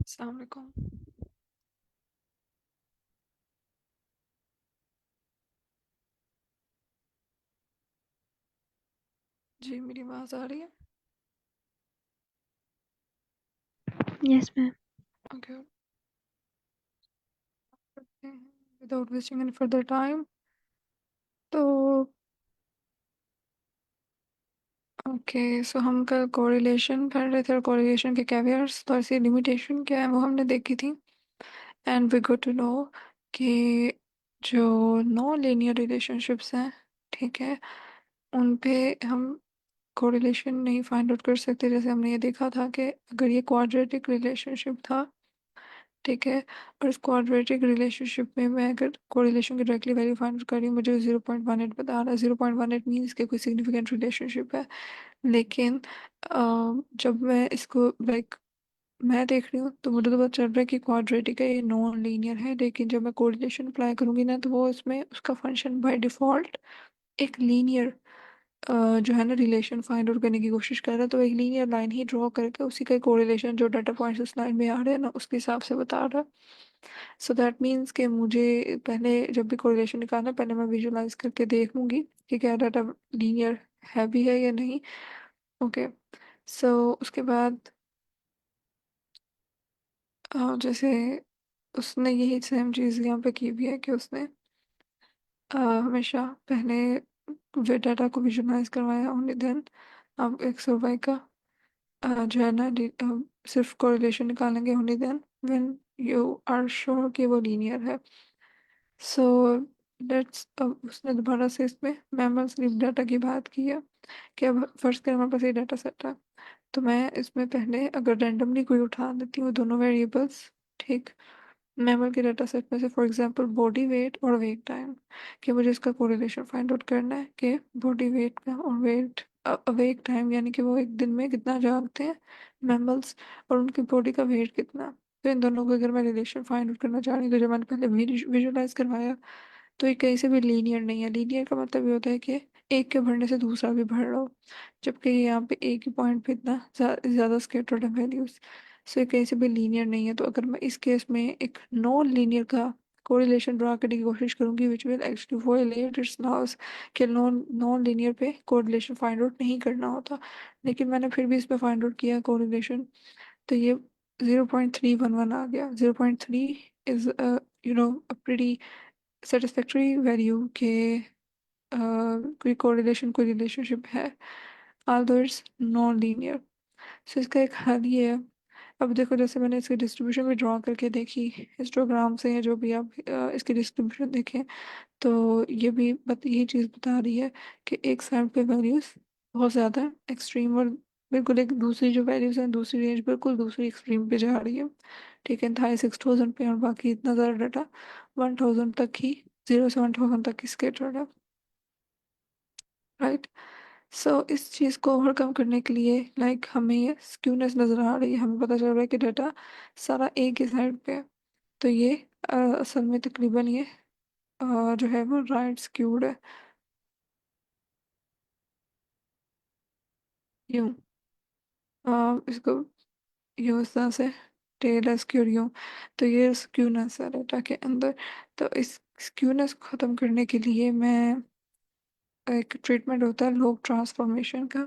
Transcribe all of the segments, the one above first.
अस्सलाम वालेकुम। जी, मेरी आवाज़ आ रही है? Yes, ma'am. ओके, करते हैं without wasting any further time. तो ओके, सो हम कल कोरिलेशन पढ़ रहे थे और कोरिलेशन के कैवियर्स तो ऐसी लिमिटेशन क्या है वो हमने देखी थी। And we good to know कि जो नॉन लीनियर रिलेशनशिप्स हैं, ठीक है, उन पे हम कोरिलेशन नहीं फाइंड आउट कर सकते। जैसे हमने ये देखा था कि अगर ये क्वाड्रेटिक रिलेशनशिप था, ठीक है, और इस क्वाड्रेटिक रिलेशनशिप में मैं अगर कोरिलेशन की डायरेक्टली वैल्यू फाइंड कर रही हूँ, मुझे 0.18 बता रहा है। 0.18 मीन्स कि कोई सिग्निफिकेंट रिलेशनशिप है। लेकिन जब मैं इसको लाइक मैं देख रही हूँ तो मुझे तो पता चल रहा है कि क्वाड्रेटिक है, ये नॉन लीनियर है। लेकिन जब मैं कोरिलेशन अप्लाई करूंगी ना, तो वो इसमें उसका फंक्शन बाय डिफॉल्ट एक लीनियर जो है ना रिलेशन फाइंड आउट करने की कोशिश कर रहा है। तो एक लीनियर लाइन ही ड्रॉ करके उसी का कोरिलेशन जो डाटा पॉइंट्स उस लाइन में आ रहे हैं ना, उसके हिसाब से बता रहा है। सो दैट मीन्स कि मुझे पहले जब भी कोरिलेशन निकालना है, पहले मैं विजुलाइज करके देख लूंगी कि क्या डाटा लीनियर है भी है या नहीं। ओके, सो उसके बाद जैसे उसने यही सेम चीज़ यहाँ पे की भी है कि उसने हमेशा पहले वे डाटा को विजुलाइज करवाया, ओनली देन अब एक्स और वाई का जो है ना सिर्फ कोरिलेशन निकालेंगे, only then when you are sure कि वो लीनियर है। सो लेट्स, अब उसने दोबारा से इसमें मैमल स्लीप डाटा की बात की है कि अब फर्स्ट करें हमारे पास ये डाटा सेट है। तो मैं इसमें पहले अगर रैंडमली कोई उठा देती हूँ दोनों वेरिएबल्स, ठीक, मैमल के डाटा सेट में से, फॉर एग्जांपल बॉडी वेट और वेट टाइम, कि मुझे इसका कोरिलेशन फाइंड आउट करना है कि बॉडी वेट का और वेट वेट टाइम, यानी कि वो एक दिन में कितना जागते हैं मैमल्स, और उनकी बॉडी का वेट कितना। तो इन दोनों को अगर मैं रिलेशन फाइंड आउट करना चाह रही हूँ, तो जब मैंने पहले विजुलाइज करवाया, तो ये कहीं से भी लीनियर नहीं है। लीनियर का मतलब ये होता है कि एक के बढ़ने से दूसरा भी बढ़ रहा हो, जबकि यहाँ पे एक ही पॉइंट पे इतना ज़्यादा स्कैटर्ड है वैल्यूज। सो ये कहीं से भी लीनियर नहीं है। तो अगर मैं इस केस में एक नॉन लीनियर का कोरिलेशन ड्रा करने की कोशिश करूंगी, which will actually violate its laws, कि नॉन नॉन लीनियर पे कोरिलेशन फाइंड आउट नहीं करना होता। लेकिन मैंने फिर भी इस पे फाइंड आउट किया कोरिलेशन, तो ये 0.311 आ गया। 0.3 is you know a pretty satisfactory value के कोई कोरिलेशन कोई रिलेशनशिप है, although इट्स नॉन लीनियर। सो इसका एक हल ये है। अब देखो, जैसे मैंने इसकी डिस्ट्रीब्यूशन भी ड्रॉ करके देखी हिस्टोग्राम से, या जो भी आप इसकी डिस्ट्रीब्यूशन देखें, तो ये भी यही चीज़ बता रही है कि एक साइड पे वैल्यूज बहुत ज़्यादा एक्सट्रीम, और बिल्कुल एक दूसरी जो वैल्यूज हैं, दूसरी रेंज बिल्कुल दूसरी एक्सट्रीम पे जा रही है। ठीक है, था 6000 पे, और बाकी इतना ज़्यादा डाटा 1000 तक ही, 0 से 1000 तक ही स्केटर्ड है। राइट। सो इस चीज़ को ओवरकम करने के लिए हमें ये स्क्यूनेस नज़र आ रही है, हमें पता चल रहा है कि डाटा सारा एक ही साइड पे है। तो ये असल में तकरीबन ये जो है वो राइट स्क्यूड है। यूँ इसको यूँ इस तरह से टेल है स्क्यूड यूँ। तो ये स्क्यूनेस है डाटा के अंदर। तो इस स्क्यूनेस को ख़त्म करने के लिए मैं एक ट्रीटमेंट होता है लोग ट्रांसफॉर्मेशन का,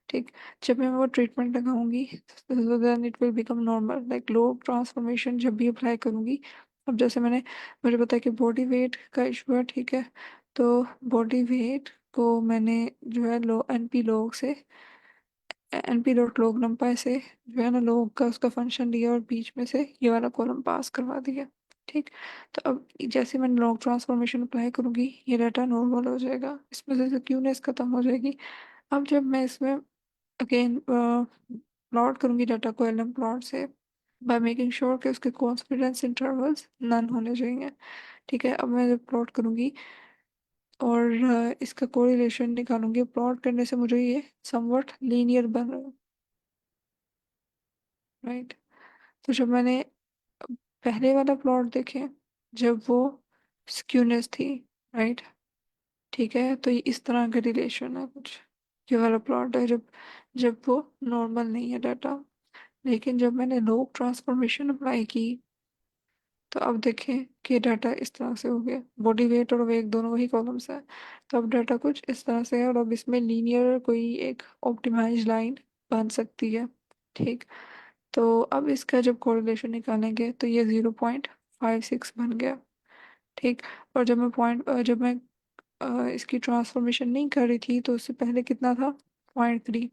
ठीक, जब मैं वो ट्रीटमेंट लगाऊंगी तो then it will become normal. लोग ट्रांसफॉर्मेशन जब भी अप्लाई करूंगी, अब जैसे मुझे पता है कि बॉडी वेट का इशू है, ठीक है, तो बॉडी वेट को मैंने जो है लो एनपी लोग से, एनपी डॉट लोग नंपाई से जो है ना लोग का उसका फंक्शन लिया, और बीच में से ये वाला कॉलम पास करवा दिया। ठीक, तो अब जैसे मैं लॉग ट्रांसफॉर्मेशन अप्लाई करूंगी, ये डाटा नॉर्मल हो जाएगा, इसमें से क्यूनेस खत्म हो जाएगी। अब जब मैं इसमें अगेन प्लॉट करूंगी डाटा को एलएम प्लॉट से, बाय मेकिंग श्योर कि उसके कॉन्फिडेंस इंटरवल्स नन होने चाहिए। ठीक है, अब मैं जब प्लॉट करूंगी और इसका कोरिलेशन निकालूंगी, प्लॉट करने से मुझे ये समवट लीनियर बन रहा है। राइट। तो जब मैंने पहले वाला प्लॉट देखे, जब वो स्क्यूनेस थी, राइट, ठीक है, तो ये इस तरह का रिलेशन है कुछ। ये वाला प्लॉट है जब जब वो नॉर्मल नहीं है डाटा। लेकिन जब मैंने लोग ट्रांसफॉर्मेशन अप्लाई की, तो अब देखें कि डाटा इस तरह से हो गया। बॉडी वेट और वेग दोनों वही कॉलम्स है। तो अब डाटा कुछ इस तरह से है, और अब इसमें लीनियर कोई एक ऑप्टिमाइज लाइन बन सकती है। ठीक। तो अब इसका जब कोरिलेशन निकालेंगे तो ये 0.56 बन गया। ठीक। और जब मैं इसकी ट्रांसफॉर्मेशन नहीं कर रही थी तो उससे पहले कितना था? 0.3।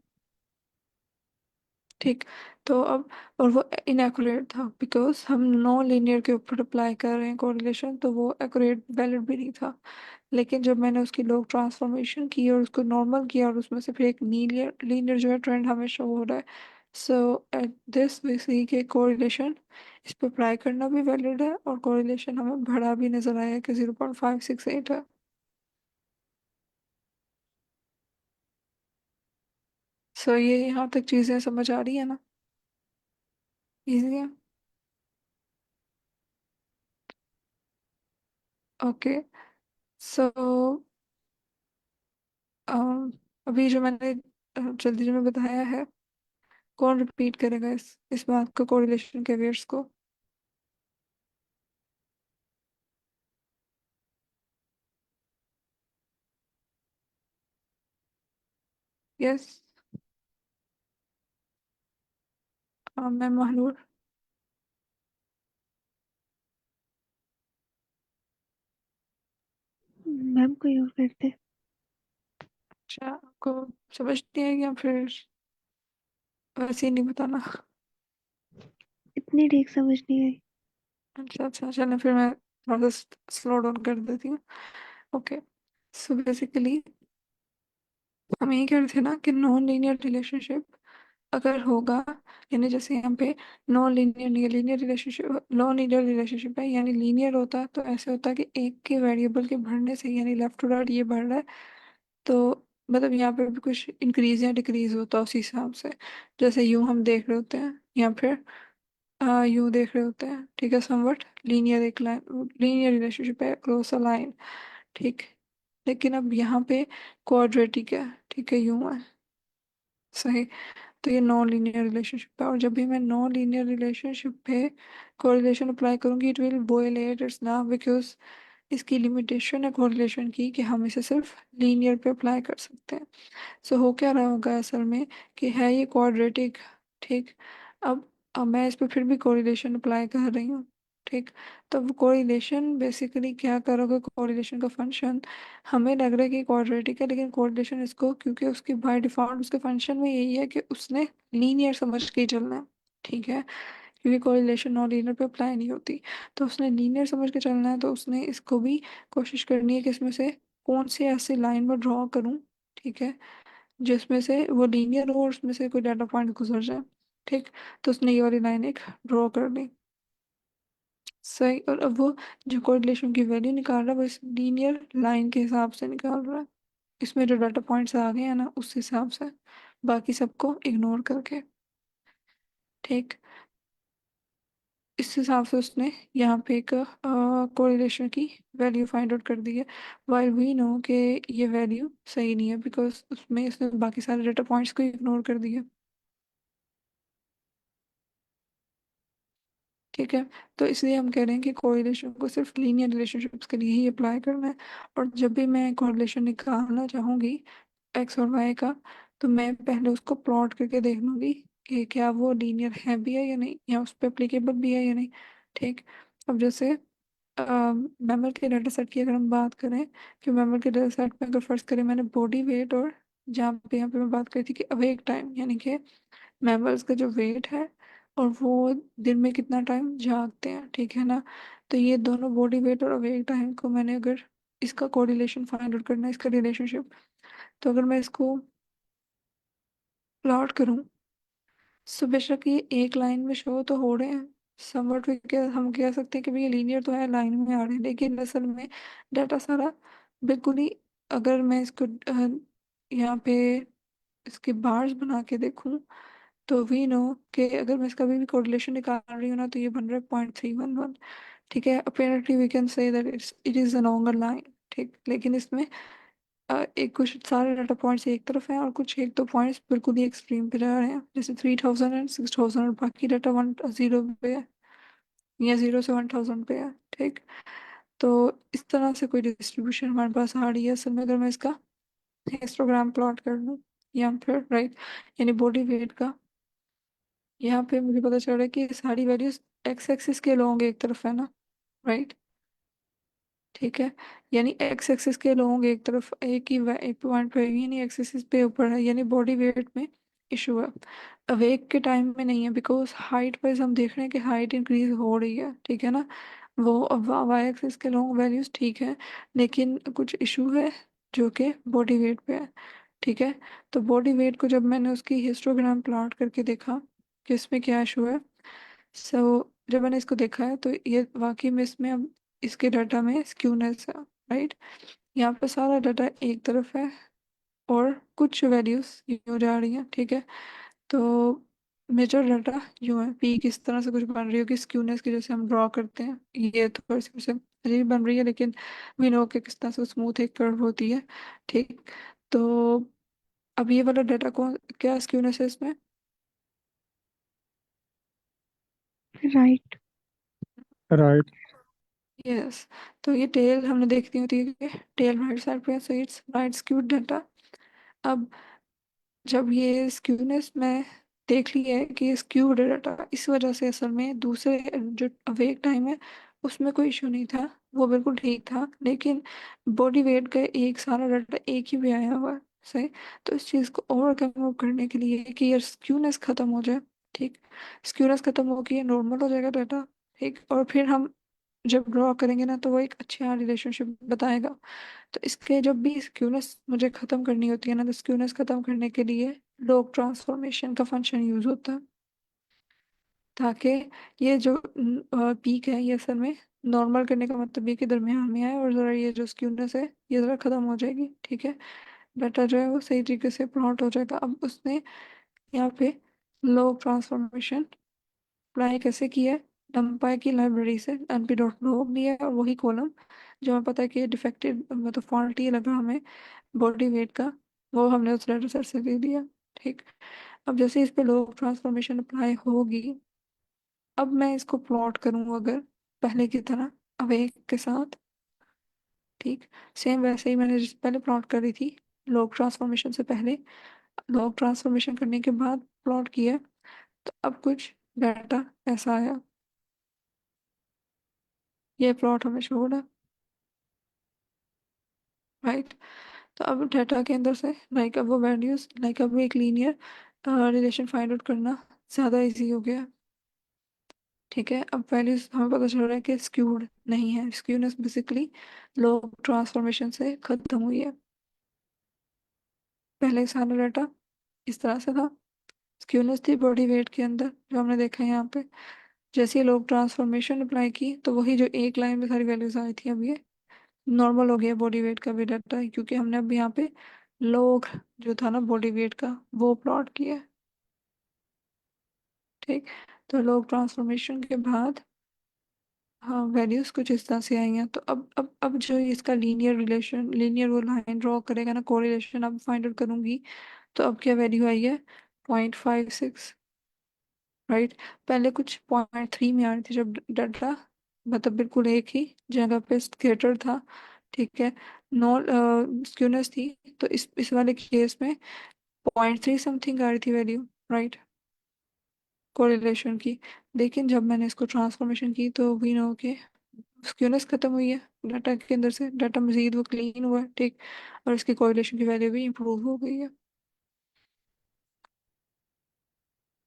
ठीक। तो अब, और वो इनएक्यूरेट था बिकॉज हम नॉन लीनियर के ऊपर अप्लाई कर रहे हैं कोरिलेशन, तो वो एक्यूरेट वैलिड भी नहीं था। लेकिन जब मैंने उसकी लॉग ट्रांसफॉर्मेशन की और उसको नॉर्मल किया, और उसमें से फिर एक लीनियर लीनियर जो है ट्रेंड हमें शो हो रहा है। सो एट दिस वी सी के कोरिलेशन इस पे अप्लाई करना भी वैलिड है, और कोरिलेशन हमें बढ़ा भी नजर आया कि 0.568 है। सो ये यहाँ तक चीज़ें समझ आ रही है ना? इजी है। ओके। सो अभी जो मैंने जल्दी में बताया है, कौन रिपीट करेगा इस बात को, कोरिलेशन के वेव्स को? यस। मैं महलूर। मैम कोई और करते। अच्छा, आपको समझती है या फिर वैसे ही नहीं बताना? इतनी ठीक समझ नहीं आई। अच्छा अच्छा, चलो फिर मैं थोड़ा सा स्लो डाउन कर देती हूँ। ओके। सो बेसिकली हम यही कह रहे थे ना कि नॉन लीनियर रिलेशनशिप अगर होगा, यानी जैसे यहाँ पे नॉन लीनियर नहीं, linear relationship, non linear relationship है, यानी लीनियर होता तो ऐसे होता कि एक के वेरिएबल के बढ़ने से, यानी लेफ्ट टू राइट ये बढ़ रहा है, तो मतलब यहाँ पे भी कुछ इंक्रीज या डिक्रीज होता उसी हिसाब से। जैसे यूं हम देख रहे होते हैं, या फिर यूं देख रहे होते हैं। ठीक है, समवट लीनियर एक लाइन, लीनियर रिलेशनशिप है क्रॉस अ लाइन। ठीक। लेकिन अब यहाँ पे क्वाड्रेटिक है। ठीक है, यूं है। सही। तो ये नॉन लीनियर रिलेशनशिप है, और जब भी मैं नॉन लीनियर रिलेशनशिप पे कोरिलेशन अप्लाई करूंगी इट विल वोलेट इट्स ना, बिकॉज इसकी लिमिटेशन है कोरिलेशन की कि हम इसे सिर्फ लीनियर पे अप्लाई कर सकते हैं। सो हो क्या रहा होगा असल में कि है ये क्वाड्रेटिक। ठीक। अब मैं इस पे फिर भी कोरिलेशन अप्लाई कर रही हूँ। ठीक। तो वो कोरिलेशन बेसिकली क्या करोगे, कोरिलेशन का फंक्शन हमें लग रहा है कि क्वाड्रेटिक है, लेकिन कोरिलेशन इसको, क्योंकि उसकी बाय डिफॉल्ट उसके फंक्शन में यही है कि उसने लीनियर समझ के ही चलना है। ठीक है, क्योंकि कोरिलेशन नॉन लीनियर पे अप्लाई नहीं होती। तो उसने लीनियर समझ के चलना है, तो उसने इसको भी कोशिश करनी है कि इसमें से कौन सी ऐसी लाइन में ड्रॉ करूँ। ठीक है, जिसमें से वो लीनियर हो और उसमें से कोई डाटा पॉइंट गुजर जाए। ठीक। तो उसने ये वाली लाइन एक ड्रॉ कर दी। सही। और अब वो जो कोरिलेशन की वैल्यू निकाल रहा है वो इस लीनियर लाइन के हिसाब से निकाल रहा है, इसमें जो डाटा पॉइंट्स आ गए हैं ना उस हिसाब से, बाकी सबको इग्नोर करके। ठीक। इस हिसाब से उसने यहाँ पे एक कोरिलेशन की वैल्यू फाइंड आउट कर दी है। वाइल वी नो कि ये वैल्यू सही नहीं है, बिकॉज उसमें इसने बाकी सारे डाटा पॉइंट्स को इग्नोर कर दिया। ठीक है। तो इसलिए हम कह रहे हैं कि कोरिलेशन को सिर्फ लीनियर रिलेशनशिप्स के लिए ही अप्लाई करना है। और जब भी मैं कोरिलेशन निकालना चाहूँगी एक्स और वाई का, तो मैं पहले उसको प्लॉट करके देख लूँगी कि क्या वो लीनियर है भी है या नहीं, या उस पर एप्लीकेबल भी है या नहीं। ठीक। अब जैसे मेमल के डाटा सेट की अगर हम बात करें, कि मेमल के डाटा सेट में अगर फर्स्ट करें मैंने बॉडी वेट, और जहाँ पे यहाँ पे मैं बात करी थी कि अवेक टाइम, यानी कि मेंबर्स का जो वेट है और वो दिन में कितना टाइम जागते हैं। ठीक है ना? तो ये दोनों बॉडी वेट और अवेक टाइम को मैंने अगर इसका कोरिलेशन फाइंड आउट करना है, इसका रिलेशनशिप, तो अगर मैं इसको प्लॉट करूं, सो बेशक ये एक लाइन में शो तो हो रहे हैं, समवट हम कह सकते हैं कि भाई ये लीनियर तो है, लाइन में आ रहे हैं, लेकिन असल में डाटा सारा बिल्कुल ही, अगर मैं इसको यहाँ पे इसके बार्स बना के देखूं, तो वी नो कि अगर मैं इसका भी कोरिलेशन निकाल रही हूँ ना, तो ये बन रहा है 0.311। ठीक है, apparently we can say that it is a longer line. ठीक। लेकिन इसमें एक कुछ सारे डाटा पॉइंट्स एक तरफ हैं और कुछ एक दो पॉइंट्स बिल्कुल ही एक्सट्रीम पे जा रहे हैं, जैसे 3000 एंड 6000, और बाकी डाटा 10 पे है या 0 से 1000 पे है। ठीक। तो इस तरह से कोई डिस्ट्रीब्यूशन हमारे पास आ रही है असल में, अगर मैं इसका हिस्टोग्राम प्लॉट कर लूँ या फिर राइट, यानी बॉडी वेट का। यहाँ पे मुझे पता चल रहा है कि सारी वैल्यूज एक्स एक्सिस के लॉन्ग एक तरफ है ना, राइट। ठीक है, यानी एक्स एक्सिस के लोग एक तरफ एक पॉइंट पे, यानी एक्स एक्सिस पे ऊपर है, यानी बॉडी वेट में इशू है। अवेक के टाइम में नहीं है, बिकॉज हाइट वाइज हम देख रहे हैं कि हाइट इंक्रीज हो रही है, ठीक है ना। वो वाई एक्सिस के लॉन्ग वैल्यूज ठीक है, लेकिन कुछ इशू है जो कि बॉडी वेट पे है। ठीक है, तो बॉडी वेट को जब मैंने उसकी हिस्टोग्राम प्लॉट करके देखा कि इसमें क्या इशू है, जब मैंने इसको देखा है तो ये वाकई में इसमें अब इसके डाटा में स्क्यूनेस है, राइट। यहाँ पे सारा डाटा एक तरफ है और कुछ वैल्यूज यूँ जा रही हैं, ठीक है। तो मेजर डाटा यूँ है, पीक इस तरह से कुछ बन रही होगी स्क्यूनेस की, जैसे हम ड्रॉ करते हैं। ये थोड़ी सी वैसे अजीब बन रही है, लेकिन वी नो कि किस तरह से स्मूथ एक कर्व होती है। ठीक। तो अब ये वाला डाटा कौन, क्या स्क्यूनेस है इसमें? राइट। राइट। यस। तो ये टेल हमने देखनी होती है कि टेल राइट साइड पे है, so it's right skewed data. अब जब ये स्क्यूनेस में देख लिया है कि ये स्क्यूड डाटा, इस वजह से असल में दूसरे जो अवेक टाइम है उसमें कोई इशू नहीं था, वो बिल्कुल ठीक था, लेकिन बॉडी वेट का एक सारा डाटा एक ही पे आया हुआ है। सही। तो इस चीज़ को ओवरकम करने के लिए कि ये स्क्यूनेस खत्म हो जाए, ठीक, स्क्यूनेस खत्म होगी, ये नॉर्मल हो जाएगा डाटा। ठीक, और फिर हम जब ड्रॉ करेंगे ना तो वो एक अच्छा रिलेशनशिप बताएगा। तो इसके जब भी स्क्यूनेस मुझे खत्म करनी होती है ना, तो स्क्यूनेस खत्म करने के लिए लॉग ट्रांसफॉर्मेशन का फंक्शन यूज होता है, ताकि ये जो पीक है ये असल में नॉर्मल करने का मतलब ये कि दरमियान में आए, और ज़रा ये जो स्क्यूनेस है ये ज़रा खत्म हो जाएगी, ठीक है। डाटा जो है वो सही तरीके से प्लॉट हो जाएगा। अब उसने यहाँ पे लॉग ट्रांसफॉर्मेशन अप्लाई कैसे किया है? numpy की लाइब्रेरी से np डॉट log लिया है, और वही कॉलम जो हमें पता है कि डिफेक्टेड मतलब फॉल्टी लगा हमें बॉडी वेट का, वो हमने उस डाटा सेट से दे दिया। ठीक। अब जैसे इस पे log ट्रांसफॉर्मेशन अप्लाई होगी, अब मैं इसको प्लॉट करूँ अगर पहले की तरह अवेक के साथ, ठीक, सेम वैसे ही मैंने जिस पहले प्लॉट करी थी log ट्रांसफॉर्मेशन से पहले, log ट्रांसफॉर्मेशन करने के बाद प्लॉट किया, तो अब कुछ डाटा ऐसा आया, ये प्लॉट हमें शो हो रहा है, राइट। तो अब डाटा के अंदर से लाइक अब वो वैल्यूज, लाइक अब एक लीनियर रिलेशन फाइंड आउट करना ज़्यादा इजी हो गया है। ठीक है, अब वैल्यूज हमें पता चल रहा है कि स्क्यूड नहीं है, स्क्यूनेस बेसिकली लॉग ट्रांसफॉर्मेशन से खत्म हुई है। पहले सारा डाटा इस तरह से था, स्क्यूनेस थी बॉडी वेट के अंदर जो हमने देखा है यहाँ पे। जैसे ही लॉग ट्रांसफॉर्मेशन अप्लाई की तो वही जो एक लाइन में सारी वैल्यूज आई थी, अब ये नॉर्मल हो गया बॉडी वेट का भी डाटा, क्योंकि हमने अब यहाँ पे लॉग जो था ना बॉडी वेट का वो प्लॉट किया। ठीक। तो लॉग ट्रांसफॉर्मेशन के बाद हाँ वैल्यूज कुछ इस तरह से आई हैं। तो अब जो इसका लीनियर रिलेशन, लीनियर वो लाइन ड्रॉ करेगा ना, कोरिलेशन अब फाइंड आउट करूंगी, तो अब क्या वैल्यू आई है? 0.56, राइट। पहले कुछ 0.3 में आ रही थी जब डाटा मतलब बिल्कुल एक ही जगह पे स्केटर था, ठीक है, नो स्क्यूनेस थी। तो इस वाले केस में 0.3 समथिंग आ रही थी वैल्यू, राइट, कोरिलेशन की। लेकिन जब मैंने इसको ट्रांसफॉर्मेशन की तो वी नो के स्क्यूनेस खत्म हुई है डाटा के अंदर से, डाटा मजीद वो क्लीन हुआ है, ठीक, और इसकी कोरिलेशन की वैल्यू भी इंप्रूव हो गई है।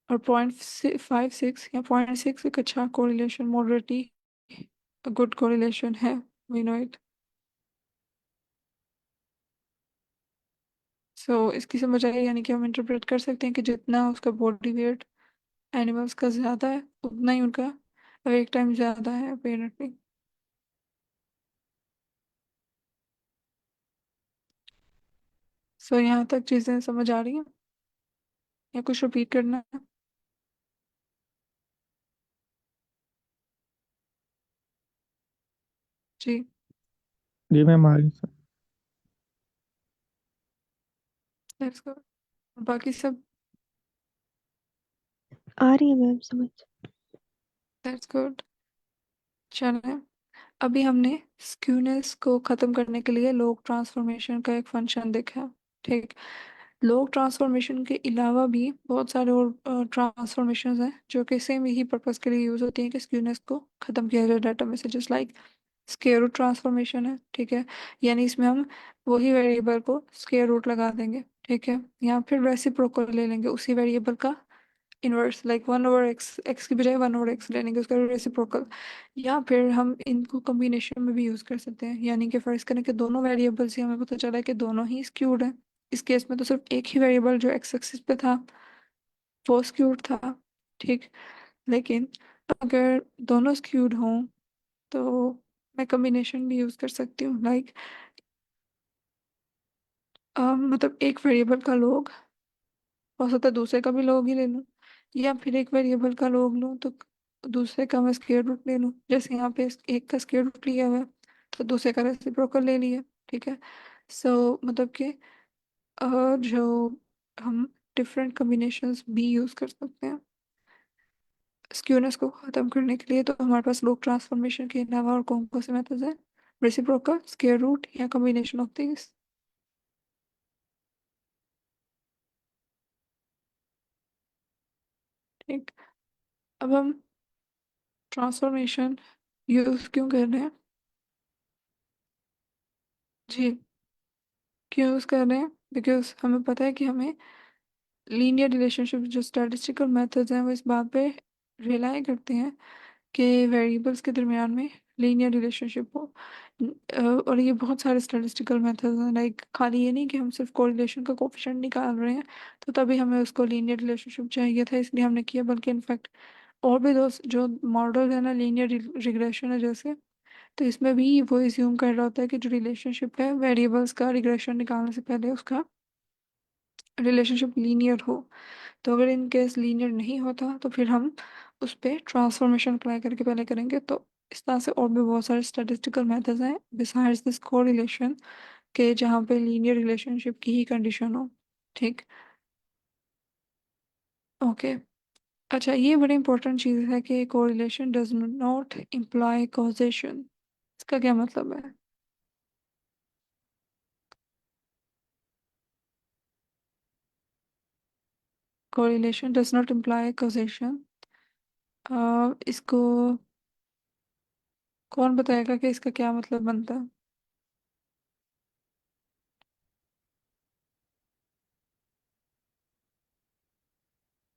और 0.56 या 0.6 एक अच्छा कोरिलेशन, मॉडरेटली गुड कोरिलेशन है, वी नो इट। सो इसकी समझ आई, यानी कि हम इंटरप्रेट कर सकते हैं कि जितना उसका बॉडी वेट एनिमल्स का ज़्यादा है उतना ही उनका वेक टाइम ज़्यादा है अपेरेंटली। सो यहाँ तक चीज़ें समझ आ रही हैं या कुछ रिपीट करना है? जी। जी मैम, आ रही है। That's good. बाकी सब। आ रही है मैम समझ। That's good. चलें। अभी हमने स्क्यूनेस को ख़त्म करने के लिए लोग ट्रांसफॉर्मेशन का एक फंक्शन देखा। ठीक। लोग ट्रांसफॉर्मेशन के अलावा भी बहुत सारे और ट्रांसफॉर्मेशंस हैं जो कि सेम यही पर्पस के लिए यूज़ होती हैं कि स्क्यूनेस को ख़त्म किया जाए डाटा में से, just like square root transformation है। ठीक है। यानी इसमें हम वही वेरिएबल को स्क्वायर रूट लगा देंगे। ठीक है। या फिर रेसिप्रोकल ले लेंगे उसी वेरिएबल का इनवर्स, लाइक 1/x, एक्स की बजाय 1/x लेने के उसका रेसिप्रोकल। या फिर हम इनको कॉम्बिनेशन में भी यूज़ कर सकते हैं, यानी कि फर्ज करें कि दोनों वेरिएबल्स ही हमें पता चला है कि दोनों ही स्क्यूड हैं। इस केस में तो सिर्फ एक ही वेरिएबल जो एक्स एक्सिस पे था वो स्क्यूड था। ठीक। लेकिन अगर दोनों स्क्यूड हों तो मैं कॉम्बिनेशन भी यूज़ कर सकती हूँ, लाइक मतलब एक वेरिएबल का लोग हो सकता है दूसरे का भी लोग ही ले लूँ, या फिर एक वेरिएबल का लोग लूँ तो दूसरे का मैं स्क्वायर रूट ले लूँ। जैसे यहाँ पे एक का स्क्वायर रूट लिया हुआ है तो दूसरे का रेसिप्रोकल ले लिया। ठीक है। सो मतलब कि जो हम डिफरेंट कॉम्बिनेशंस भी यूज़ कर सकते हैं स्क्यूनेस को ख़त्म करने के लिए। तो हमारे पास लोग ट्रांसफॉर्मेशन के अलावा और कौन कौन से मेथड्स हैं? रेसिप्रोकल, स्क्वायर रूट, या कॉम्बिनेशन ऑफ दिस। ठीक। अब हम ट्रांसफॉर्मेशन यूज़ क्यों कर रहे हैं? जी, क्यों यूज़ कर रहे हैं? बिकॉज हमें पता है कि हमें लीनियर रिलेशनशिप, जो स्टैटिस्टिकल मेथड्स हैं, वो इस बात पे रिलाई करते हैं कि वेरिएबल्स के दरमियान में लीनियर रिलेशनशिप हो। और ये बहुत सारे स्टैटिस्टिकल मेथड्स हैं, लाइक खाली ये नहीं कि हम सिर्फ कोरिलेशन का कोफिशिएंट निकाल रहे हैं तो तभी हमें उसको लीनियर रिलेशनशिप चाहिए था इसलिए हमने किया, बल्कि इनफैक्ट और भी दो जो मॉडल है ना, लीनियर रिग्रेशन है जैसे, तो इसमें भी वो एज्यूम कर रहा होता है कि जो रिलेशनशिप है वेरिएबल्स का रिग्रेशन निकालने से पहले उसका रिलेशनशिप लीनियर हो। तो अगर इन केस लीनियर नहीं होता तो फिर हम उस पर ट्रांसफॉर्मेशन अप्लाई करके पहले करेंगे। तो इस तरह से और भी बहुत सारे स्टैटिस्टिकल मेथड्स हैं बिसाइड्स दिस कोरिलेशन के जहाँ पे लीनियर रिलेशनशिप की ही कंडीशन हो। ठीक। ओके। अच्छा, ये बड़ी इंपॉर्टेंट चीज़ है कि correlation does not imply causation. इसका क्या मतलब है? Correlation does not imply causation, इसको कौन बताएगा कि इसका क्या मतलब बनता है?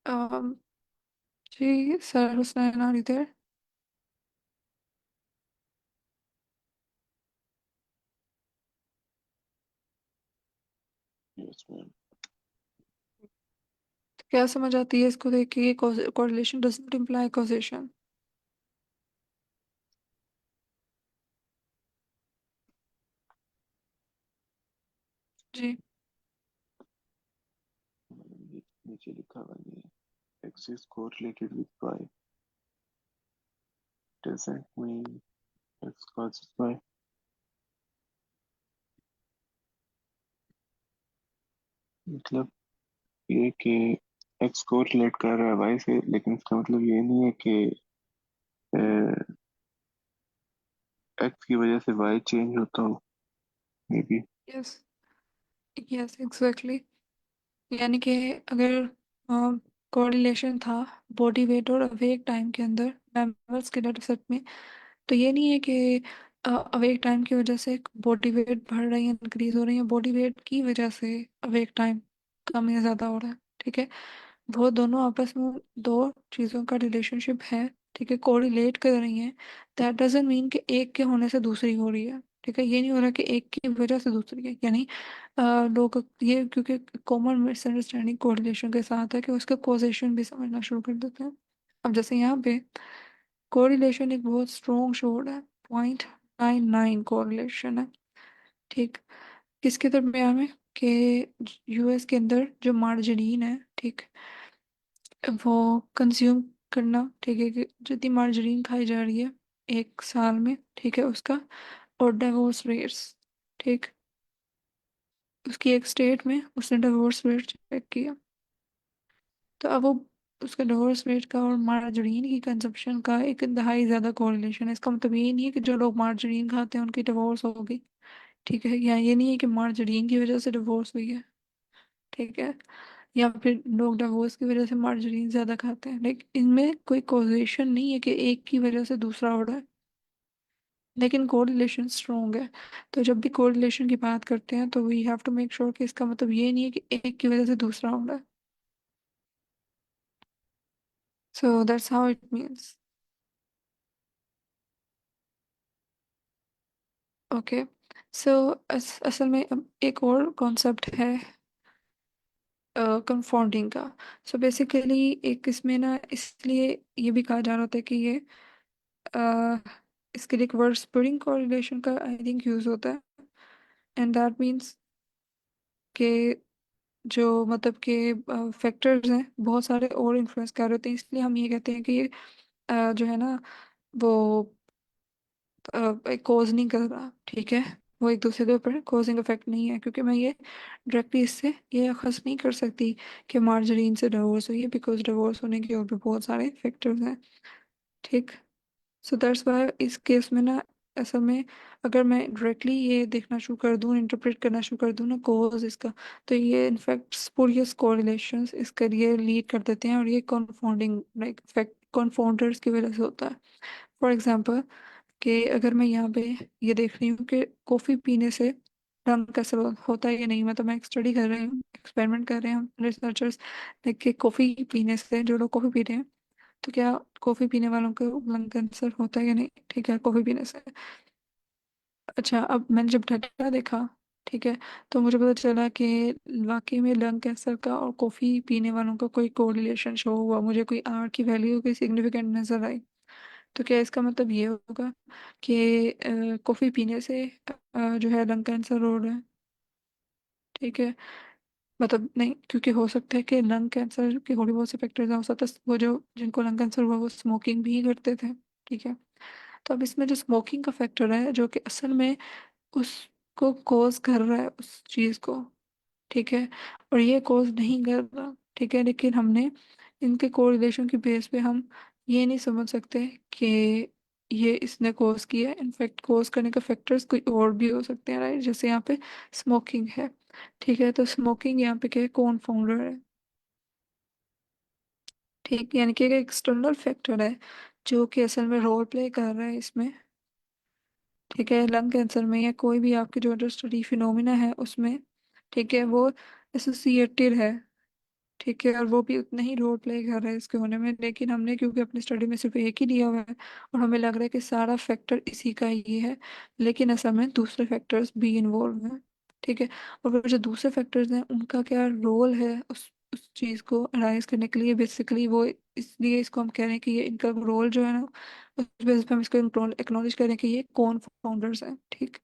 अम, जी सर हुसनैन आर इधर। Yes, ma'am. क्या समझ आती है इसको देख के ये correlation does not imply causation? जी। ये नीचे लिखा हुआ है X is correlated with Y doesn't mean X causes Y. मतलब ये कि X को रिलेट कर रहा है Y से, लेकिन इसका मतलब ये नहीं है कि X की वजह से Y चेंज होता हो। May be. Yes, yes exactly. यानी कि अगर कोरिलेशन था बॉडी वेट और अवेक टाइम के अंदर मैमल्स के डेटा सेट में, तो ये नहीं है कि अवेक टाइम की वजह से बॉडी वेट बढ़ रही है, इंक्रीज हो रही है, बॉडी वेट की वजह से अवेक टाइम कम या ज़्यादा हो रहा है। ठीक है। वो दोनों आपस में दो चीज़ों का रिलेशनशिप है। ठीक है, कोरिलेट कर रही हैं। दैट डजंट मीन कि एक के होने से दूसरी हो रही है। ठीक है, ये नहीं हो रहा कि एक की वजह से दूसरी है। यानी लोग ये क्योंकि कॉमन मिसअंडरस्टैंडिंग कोरिलेशन के साथ है कि उसका कॉजेशन भी समझना शुरू कर देते हैं। अब जैसे यहाँ पे कोरिलेशन एक बहुत स्ट्रॉन्ग शोड है, 0.99 कोरिलेशन है। ठीक। किसके दरमियान में? कि यूएस के अंदर जो मार्जरीन है, ठीक, वो कंज्यूम करना, ठीक है, कि जितनी मार्जरीन खाई जा रही है एक साल में, ठीक है, उसका, और डिवोर्स रेट्स। ठीक। उसकी एक स्टेट में उसने डिवोर्स रेट चेक किया। तो अब वो उसका डिवोर्स रेट का और मार्जरीन की कंजप्शन का एक इंतहाई ज़्यादा कोरिलेशन है। इसका मतलब ये नहीं है कि जो लोग मार्जरीन खाते हैं उनकी डिवोर्स होगी, ठीक है, या ये नहीं है कि मार्जरीन की वजह से डिवोर्स हुई है, ठीक है, या फिर लोग डिवोर्स की वजह से मार्जरीन ज़्यादा खाते हैं। लेकिन इनमें कोई कॉजेशन नहीं है कि एक की वजह से दूसरा हो रहा है, लेकिन कोरिलेशन स्ट्रॉन्ग है। तो जब भी कोरिलेशन की बात करते हैं तो we have to make sure कि इसका मतलब ये नहीं है कि एक की वजह से दूसरा हो रहा है। So that's how it means. Okay. So असल में अब एक और कॉन्सेप्ट है कंफाउंडिंग का। सो बेसिकली एक इसमें ना इसलिए ये भी कहा जा रहा था कि ये अ, इसके लिए एक वर्ड स्प्रिंग कोरिलेशन का आई थिंक यूज होता है। एंड दैट मीन्स कि जो मतलब कि फैक्टर्स हैं बहुत सारे और इन्फ्लुएंस कर रहे होते हैं, इसलिए हम ये कहते हैं कि ये जो है ना वो कोज नहीं कर रहा, ठीक है, वो एक दूसरे के ऊपर कोजिंग इफेक्ट नहीं है, क्योंकि मैं ये डायरेक्टली इससे ये अखज़ नहीं कर सकती कि मार्जरीन से डिवोर्स हुई है, बिकॉज डिवोर्स होने के और भी बहुत सारे फैक्टर्स हैं, ठीक। सो दैट्स वाई इस केस में ना असल में अगर मैं डायरेक्टली ये देखना शुरू कर दूँ, इंटरप्रेट करना शुरू कर दूँ ना कोज इसका, तो ये इनफैक्ट स्पूरियस कोरिलेशंस इसके लिए लीड कर देते हैं, और ये कॉन्फाउंडिंग लाइक फैक्ट कॉन्फाउंडर्स की वजह से होता है। फॉर एग्जांपल कि अगर मैं यहाँ पे ये देख रही हूँ कि कॉफ़ी पीने से रंग कैसे होता है या नहीं, मतलब मैं एक स्टडी कर रही हूँ, एक्सपेरिमेंट कर रहे हैं हम रिसर्चर्स, देख के कॉफ़ी पीने से जो लोग कॉफ़ी पी रहे हैं तो क्या कॉफ़ी पीने वालों को लंग कैंसर होता है या नहीं, ठीक है, कॉफ़ी पीने से। अच्छा, अब मैंने जब डाटा देखा, ठीक है, तो मुझे पता चला कि वाकई में लंग कैंसर का और कॉफ़ी पीने वालों का कोई कोरिलेशन शो हुआ, मुझे कोई आर की वैल्यू कोई सिग्निफिकेंट नज़र आई। तो क्या इसका मतलब ये होगा कि कॉफ़ी पीने से जो है लंग कैंसर हो रहा है, ठीक है, मतलब नहीं, क्योंकि हो सकता है कि लंग कैंसर के थोड़ी बहुत से फैक्टर्स हो सकता है वो जो जिनको लंग कैंसर हुआ वो स्मोकिंग भी करते थे, ठीक है। तो अब इसमें जो स्मोकिंग का फैक्टर है जो कि असल में उसको कोज कर रहा है उस चीज़ को, ठीक है, और ये कोज नहीं कर रहा, ठीक है, लेकिन हमने इनके कोरिलेशन की बेस पे हम ये नहीं समझ सकते कि ये इसने कोज किया है। इनफैक्ट कोज करने का फैक्टर्स कोई और भी हो सकते हैं, राइट, जैसे यहाँ पे स्मोकिंग है, ठीक है, तो स्मोकिंग यहाँ पे क्या है, कौन फाउंडर है, ठीक, यानी कि एक एक्सटर्नल फैक्टर है जो कि असल में रोल प्ले कर रहा है इसमें, ठीक है, लंग कैंसर में या कोई भी आपकी जो अंडर स्टडी फिनोमिना है उसमें, ठीक है, वो एसोसिएटेड है, ठीक है, और वो भी उतना ही रोल प्ले कर रहा है इसके होने में, लेकिन हमने क्योंकि अपनी स्टडी में सिर्फ एक ही दिया हुआ है और हमें लग रहा है कि सारा फैक्टर इसी का ही है, लेकिन असल में दूसरे फैक्टर्स भी इन्वॉल्व हैं, ठीक है। और वो जो दूसरे फैक्टर्स हैं उनका क्या रोल है उस चीज़ को अराइज करने के लिए, बेसिकली वो इसलिए इसको हम कह रहे हैं कि ये इनका रोल जो है ना उस बेसिस पे हम इसको एक्नॉलेज करें कि ये कौन फाउंडर्स हैं, ठीक।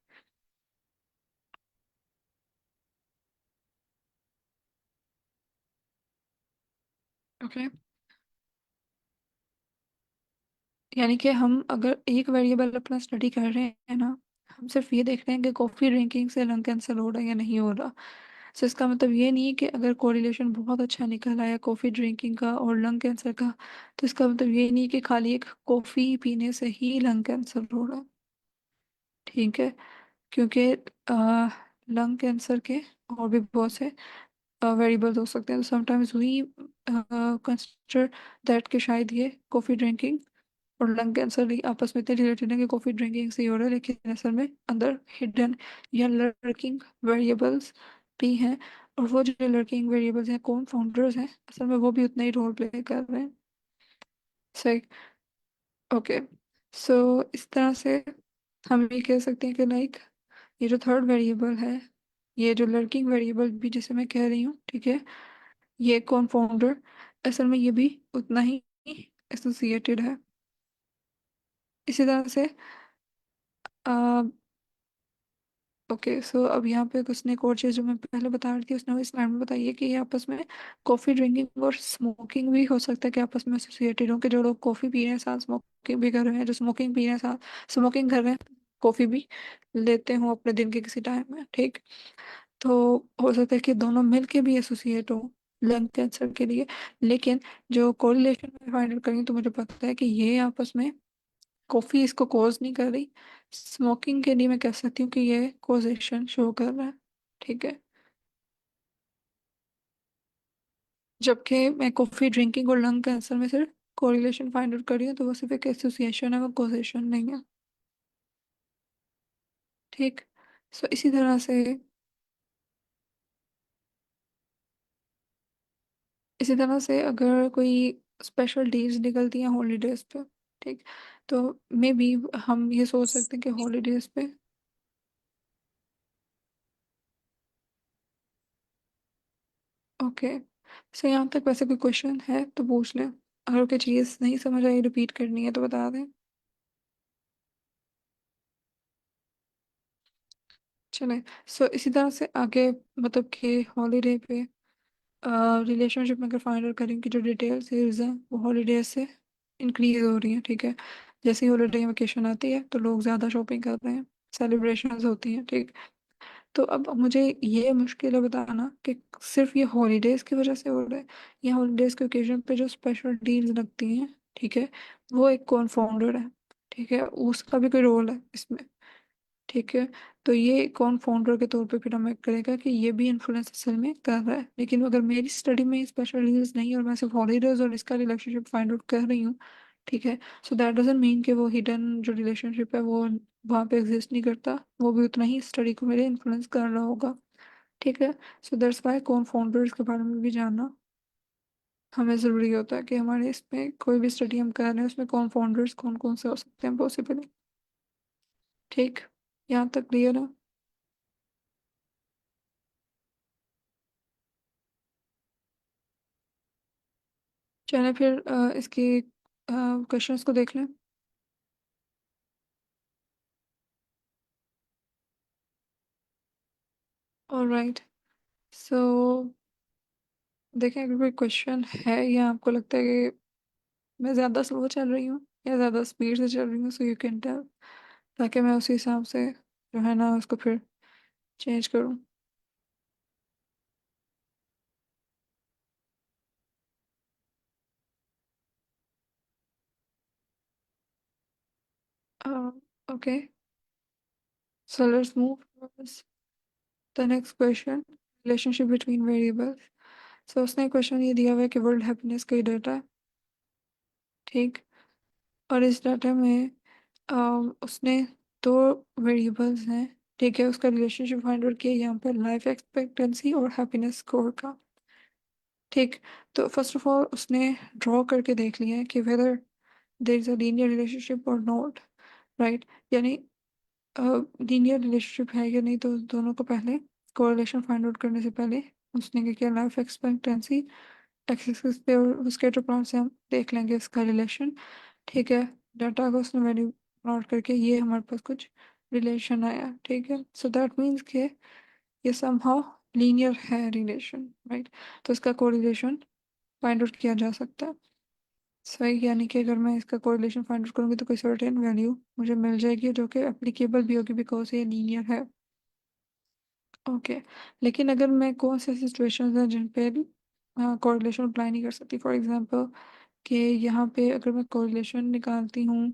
ओके, यानी कि हम अगर एक वेरिएबल अपना स्टडी कर रहे हैं ना, हम सिर्फ ये देख रहे हैं कि कॉफ़ी ड्रिंकिंग से लंग कैंसर हो रहा है या नहीं हो रहा। सो इसका मतलब ये नहीं है कि अगर कोरिलेशन बहुत अच्छा निकल आया कॉफ़ी ड्रिंकिंग का और लंग कैंसर का, तो इसका मतलब ये नहीं है कि खाली एक कॉफ़ी पीने से ही लंग कैंसर हो रहा है, ठीक है, क्योंकि लंग कैंसर के और भी बहुत से वेरिएबल्स हो सकते हैं। तो समटाइम्स वी कंसिडर दैट कि शायद ये कॉफ़ी ड्रिंकिंग और लंग कैंसर भी आपस में इतने रिलेटेड है कि कॉफ़ी ड्रिंकिंग से ही हो रहा है, लेकिन असल में अंदर हिडन या लर्किंग वेरिएबल्स भी हैं, और वो जो लर्किंग वेरिएबल्स हैं कौन फाउंडर्स हैं असल में वो भी उतना ही रोल प्ले कर रहे हैं, सही। ओके, सो इस तरह से हम ये कह सकते हैं कि लाइक ये जो थर्ड वेरिएबल है, ये जो लर्किंग वेरिएबल भी जिसे मैं कह रही हूँ, ठीक है, ये कौन फाउंडर असल में ये भी उतना ही एसोसिएटेड है। इसी तरह से ओके, सो अब यहाँ पे उसने एक और चीज़ जो मैं पहले बता रही थी उसने वो स्लाइड में बताई है कि ये आपस में कॉफ़ी ड्रिंकिंग और स्मोकिंग भी हो सकता है कि आपस में एसोसिएटेड हो, कि जो लोग कॉफ़ी पी रहे हैं साथ स्मोकिंग भी कर रहे हैं, जो स्मोकिंग पी रहे हैं साथ स्मोकिंग कर रहे हैं, कॉफ़ी भी लेते हो अपने दिन के किसी टाइम में, ठीक। तो हो सकता है कि दोनों मिलके भी एसोसिएट हो लंग कैंसर के लिए। लेकिन जो कोरिलेशन में फाइंड आउट करेंगे तो मुझे पता है कि ये आपस में, कॉफी इसको कॉज नहीं कर रही, स्मोकिंग के लिए मैं कह सकती हूँ कि ये कॉजेशन शो कर रहा है। ठीक है, जबकि मैं कॉफी ड्रिंकिंग और लंग कैंसर में सिर्फ कोरिलेशन फाइंड आउट कर रही हूँ, तो वो सिर्फ एक एसोसिएशन है, वो कॉजेशन नहीं है। ठीक। सो इसी तरह से, अगर कोई स्पेशल डीज निकलती हैं हॉलीडेज पे, ठीक, तो मे बी हम ये सोच सकते हैं कि हॉलीडेज पे, ओके। सो यहाँ तक वैसे कोई क्वेश्चन है तो पूछ लें, अगर कोई चीज़ नहीं समझ आई रिपीट करनी है तो बता दें। चलें। सो इसी तरह से आगे, मतलब कि हॉलीडे पे रिलेशनशिप में अगर फाइंड आउट करें कि जो डिटेल सीरीज हैं वो हॉलीडे से इंक्रीज हो रही हैं। ठीक है, जैसे ही हॉलीडे वेकेशन आती है तो लोग ज़्यादा शॉपिंग कर रहे हैं, सेलिब्रेशंस होती हैं। ठीक। तो अब मुझे ये मुश्किल है बताना कि सिर्फ ये हॉलीडेज की वजह से हो रहा है या हॉलीडेज के ओकेजन पे जो स्पेशल डील्स लगती हैं, ठीक है, वो एक कॉन्फाउंडर है। ठीक है, उसका भी कोई रोल है इसमें। ठीक है, तो ये कौन फाउंडर के तौर पे फिर हमें करेगा कि ये भी इन्फ्लुएंस असल में कर रहा है। लेकिन अगर मेरी स्टडी में स्पेशल रील्स नहीं और मैं सिर्फ हॉलीडेज और इसका रिलेशनशिप फाइंड आउट कर रही हूँ, ठीक है, सो दैट डजंट मीन कि वो हिडन जो रिलेशनशिप है वो वहाँ पे एग्जिस्ट नहीं करता, वो भी उतना ही स्टडी को मेरे इन्फ्लुएंस कर रहा होगा। ठीक है, सो दैट्स वाई कौन फाउंडर्स के बारे में भी जानना हमें ज़रूरी होता है कि हमारे इसमें कोई भी स्टडी हम कर रहे हैं उसमें कौन फाउंडर्स कौन कौन से हो सकते हैं पॉसिबल। ठीक, यहाँ तक क्लियर है। चलें फिर इसके क्वेश्चंस को देख लें। ऑलराइट। सो देखें, अगर कोई क्वेश्चन है या आपको लगता है कि मैं ज़्यादा स्लो चल रही हूँ या ज़्यादा स्पीड से चल रही हूँ, सो यू कैन टेल, ताकि मैं उसी हिसाब से जो है ना उसको फिर चेंज करूँ। Okay, so let's move the next question, relationship between variables. सो उसने क्वेश्चन ये दिया हुआ है कि वर्ल्ड हैप्पीनेस का ही डाटा है। ठीक, और इस डाटा में उसने दो वेरिएबल्स हैं। ठीक है, उसका रिलेशनशिप फाइंड आउट किया यहाँ पर लाइफ एक्सपेक्टेंसी और हैप्पीनेस स्कोर का। ठीक, तो फर्स्ट ऑफ ऑल उसने ड्रॉ करके देख लिया है कि whether there is a linear relationship और नॉट। राइट, यानी लीनियर रिलेशनशिप है या नहीं, तो दोनों को पहले कोरिलेशन फाइंड आउट करने से पहले उसने क्या किया, लाइफ एक्सपेक्टेंसी एक्स एक्सिस पे और स्कैटर प्लॉट से हम देख लेंगे इसका रिलेशन। ठीक है, डाटा को उसने वैल्यू प्लॉट करके ये हमारे पास कुछ रिलेशन आया। ठीक है, सो दैट मीन्स के ये समहाउ लीनियर है रिलेशन। राइट, तो इसका कोरिलेशन फाइंड आउट किया जा सकता है। सही, यानी कि अगर मैं इसका कोरिलेशन फाइंड आउट करूंगी तो कोई सर्टेन वैल्यू मुझे मिल जाएगी जो कि एप्लीकेबल भी होगी बिकॉज ये लीनियर है। ओके, लेकिन अगर मैं कौन से सिचुएशंस हैं जिन पे कोरिलेशन अप्लाई नहीं कर सकती, फॉर एग्जांपल कि यहाँ पे अगर मैं कोरिलेशन निकालती हूँ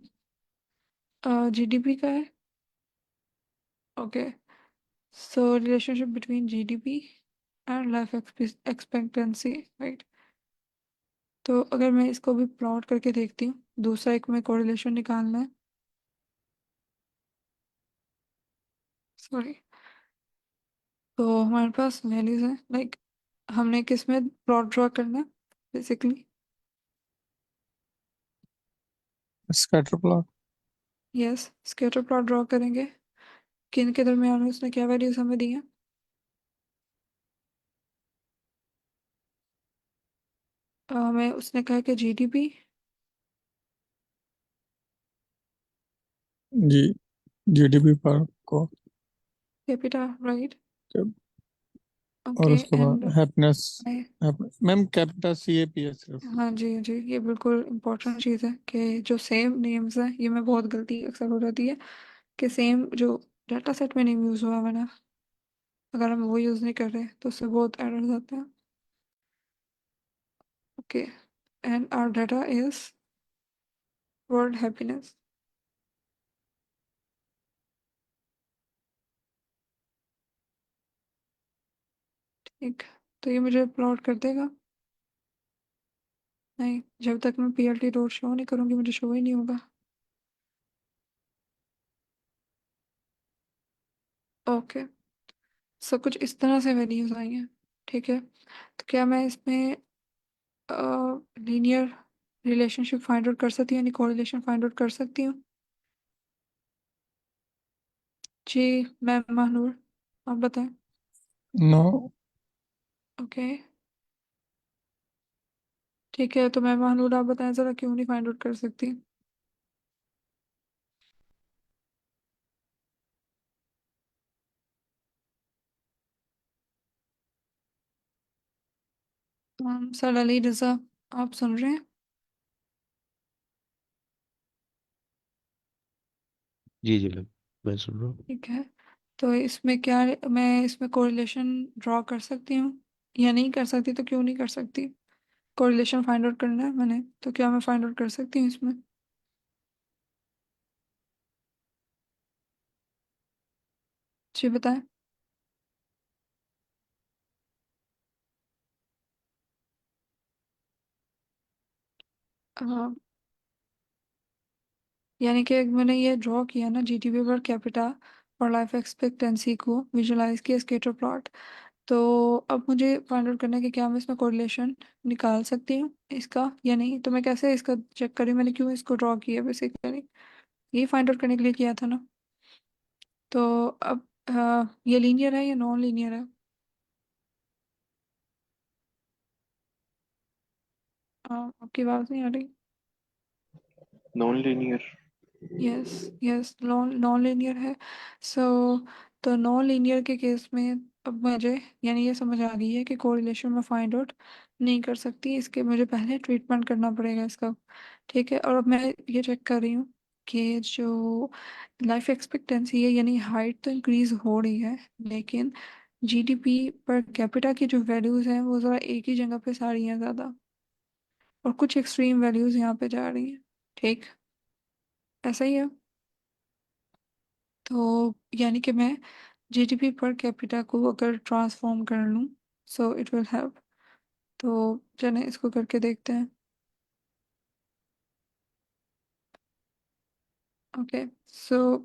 जीडीपी का है। Okay, so relationship between GDP and life expectancy. Right, तो अगर मैं इसको भी प्लॉट करके देखती हूँ, दूसरा एक में कोरिलेशन निकालना है, सॉरी, तो हमारे पास वैल्यूज हैं, लाइक हमने किस में प्लॉट ड्रॉ करना है basically. Scatter plot. Yes, scatter plot draw करेंगे। किन के दरमियान में उसने क्या वैल्यूज हमें दी हैं। हमें उसने कहा कि जीडीपी, जी, जीडीपी पर को। Capita, right. और ओके, उसके बाद and happiness. Ma'am capita CAP है सिर्फ। हाँ जी, हाँ जी, ये बिल्कुल इम्पोर्टेंट चीज़ है कि जो सेम नेम्स हैं, ये में बहुत गलती अक्सर हो जाती है कि सेम जो डाटा सेट में नेम यूज़ हुआ हुआ है ना, अगर हम वो यूज़ नहीं कर रहे तो उससे बहुत एरर्स आते हैं। Okay, and our data is world happiness. ठीक, तो ये मुझे प्लॉट कर देगा? नहीं, जब तक मैं पीएलटी रोड शो नहीं करूँगी मुझे शो ही नहीं होगा। ओके, सब कुछ इस तरह से वैल्यूज आई हैं। ठीक है, तो क्या मैं इसमें लीनियर रिलेशनशिप फाइंड आउट कर सकती हूँ, यानी कोरिलेशन फाइंड आउट कर सकती हूँ? जी मैम महानूर, आप बताएं। नो। ओके, ठीक है, तो मैम महानूर आप बताएं ज़रा क्यों नहीं फाइंड आउट कर सकती? सर अली रज़ा, आप सुन रहे हैं? जी जी मैम, मैं सुन रहा हूँ। ठीक है, तो इसमें क्या मैं इसमें कोरिलेशन ड्रॉ कर सकती हूँ या नहीं कर सकती? तो क्यों नहीं कर सकती? कोरिलेशन फाइंड आउट करना है मैंने, तो क्या मैं फाइंड आउट कर सकती हूँ इसमें? जी बताएं। अ, यानी कि मैंने ये ड्रॉ किया ना जीडीपी पर कैपिटा और लाइफ एक्सपेक्टेंसी को विजुलाइज किया स्केटर प्लॉट, तो अब मुझे फाइंड आउट करना है कि क्या मैं इसमें कोरिलेशन निकाल सकती हूँ इसका या नहीं। तो मैं कैसे इसका चेक करी, मैंने क्यों इसको ड्रॉ किया? बेसिकली ये फाइंड आउट करने के लिए किया था ना। तो अब ये लीनियर है या नॉन लीनियर है? आपकी आवाज़ नहीं आ रही। Non linear. Yes, yes, non non linear है। सो तो नॉन लीनियर के केस में अब मुझे यानी ये समझ आ गई है कि कोरिलेशन में फाइंड आउट नहीं कर सकती, इसके मुझे पहले ट्रीटमेंट करना पड़ेगा इसका। ठीक है, और अब मैं ये चेक कर रही हूँ कि जो लाइफ एक्सपेक्टेंसी है यानी हाइट तो इंक्रीज हो रही है, लेकिन जीडीपी पर कैपिटा की जो वैल्यूज हैं वो ज़रा एक ही जगह पे सारी हैं ज़्यादा, और कुछ एक्सट्रीम वैल्यूज यहाँ पे जा रही हैं। ठीक, ऐसा ही है। तो यानी कि मैं जीडीपी पर कैपिटा को अगर ट्रांसफॉर्म कर लूँ सो इट विल हेल्प। तो चलें इसको करके देखते हैं। ओके, सो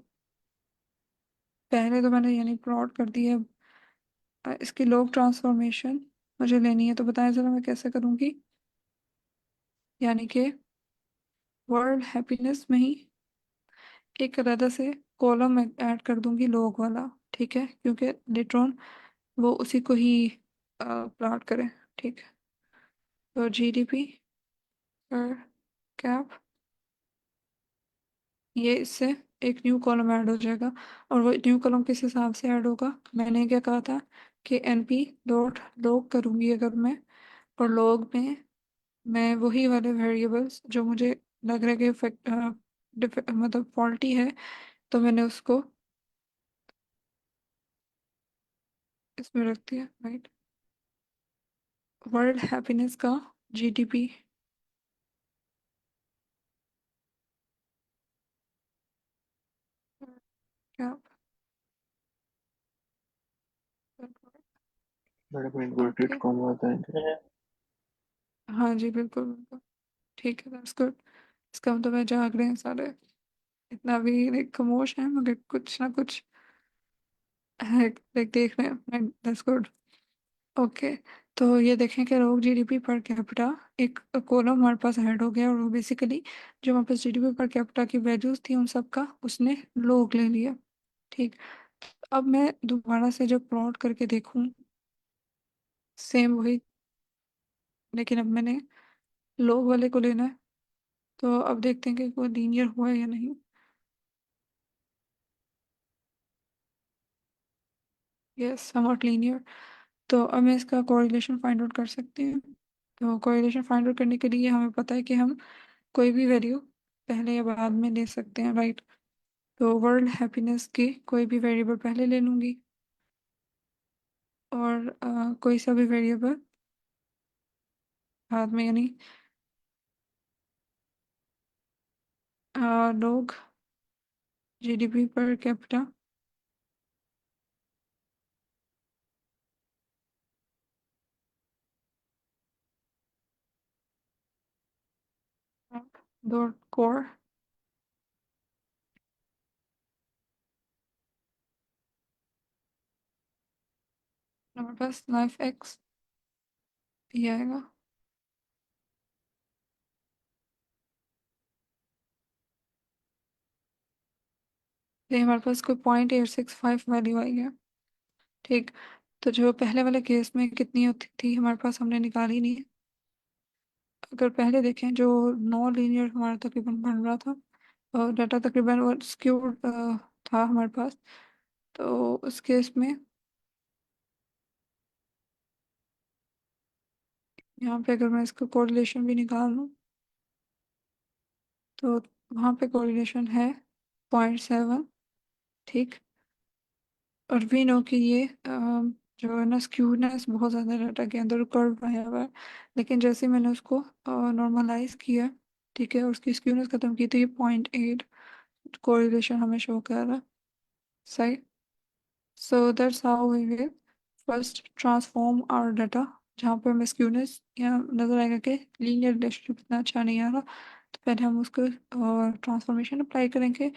पहले तो मैंने यानी प्लॉट कर दी है। इसकी लॉग ट्रांसफॉर्मेशन मुझे लेनी है, तो बताएं ज़रा मैं कैसे करूँगी? यानी कि वर्ल्ड हैप्पीनेस में ही एक अलग से कॉलम ऐड कर दूंगी लॉग वाला। ठीक है, क्योंकि लेटर वो उसी को ही प्लॉट करें। ठीक है, तो जीडीपी पर कैप, ये इससे एक न्यू कॉलम ऐड हो जाएगा। और वो न्यू कॉलम किस हिसाब से ऐड होगा? मैंने क्या कहा था कि एनपी डॉट लॉग करूँगी अगर मैं, और लॉग में मैं वही वाले वेरिएबल्स जो मुझे लग रहा है कि मतलब फॉल्टी है, तो मैंने उसको इसमें रख दिया। राइट, वर्ल्ड हैप्पीनेस का जीडीपी क्या? मैडम इन्वर्टेड ओके, कॉमा आता है। हाँ जी बिल्कुल बिल्कुल, ठीक है, दैट्स गुड। इसका मतलब है जाग रहे हैं सारे, इतना भी like, खामोश है मगर कुछ ना कुछ है like, देख रहे हैं। That's good. ओके, तो ये देखें कि लोग जीडीपी पर कैपिटा एक कॉलम हमारे पास ऐड हो गया, और वो बेसिकली जो हमारे पास जीडीपी पर कैपिटा की वैल्यूज थी उन सब का उसने लोग ले लिया। ठीक, अब मैं दोबारा से जब प्लॉट करके देखूं सेम वही, लेकिन अब मैंने लोग वाले को लेना है, तो अब देखते हैं कि वो लीनियर हुआ है या नहीं। Yes, somewhat linear. तो अब मैं इसका कोरिलेशन फाइंड आउट कर सकती हूँ। तो कोरिलेशन फाइंड आउट करने के लिए हमें पता है कि हम कोई भी वैल्यू पहले या बाद में ले सकते हैं। राइट, तो वर्ल्ड हैप्पीनेस की कोई भी वेरिएबल पहले ले लूँगी। और कोई सा भी वेरिएबल बाद में, यानी लोग, जीडीपी पर कैपिटा, दो कोर, हमारे पास लाइफ एक्स ये आएगा। ये हमारे पास कोई 0.865 वैल्यू आई है। ठीक, तो जो पहले वाले केस में कितनी होती थी हमारे पास, हमने निकाली नहीं है। अगर पहले देखें, जो नॉन लीनियर हमारा तकरीबन बन रहा था, और डाटा तकरीबन वो स्क्यूड था हमारे पास, तो उस केस में यहाँ पे अगर मैं इसका कोरिलेशन भी निकाल लूँ, तो वहाँ पे कोरिलेशन है 0.7। ठीक, और वी नो कि ये जो है ना, स्क्यूनेस बहुत ज़्यादा डाटा के अंदर कर्व आया हुआ है। लेकिन जैसे ही मैंने उसको नॉर्मलाइज किया, ठीक है, और उसकी स्क्यूनेस खत्म की, तो ये 0.8 कोरिलेशन हमें शो कर रहा है। सही। So that's how we will first transform our data, जहाँ पे हमें स्क्यूनेस या नजर आएगा कि लीनियर रिलेशनशिप इतना अच्छा नहीं आ रहा, तो पहले हम उसको ट्रांसफॉर्मेशन अप्लाई करेंगे।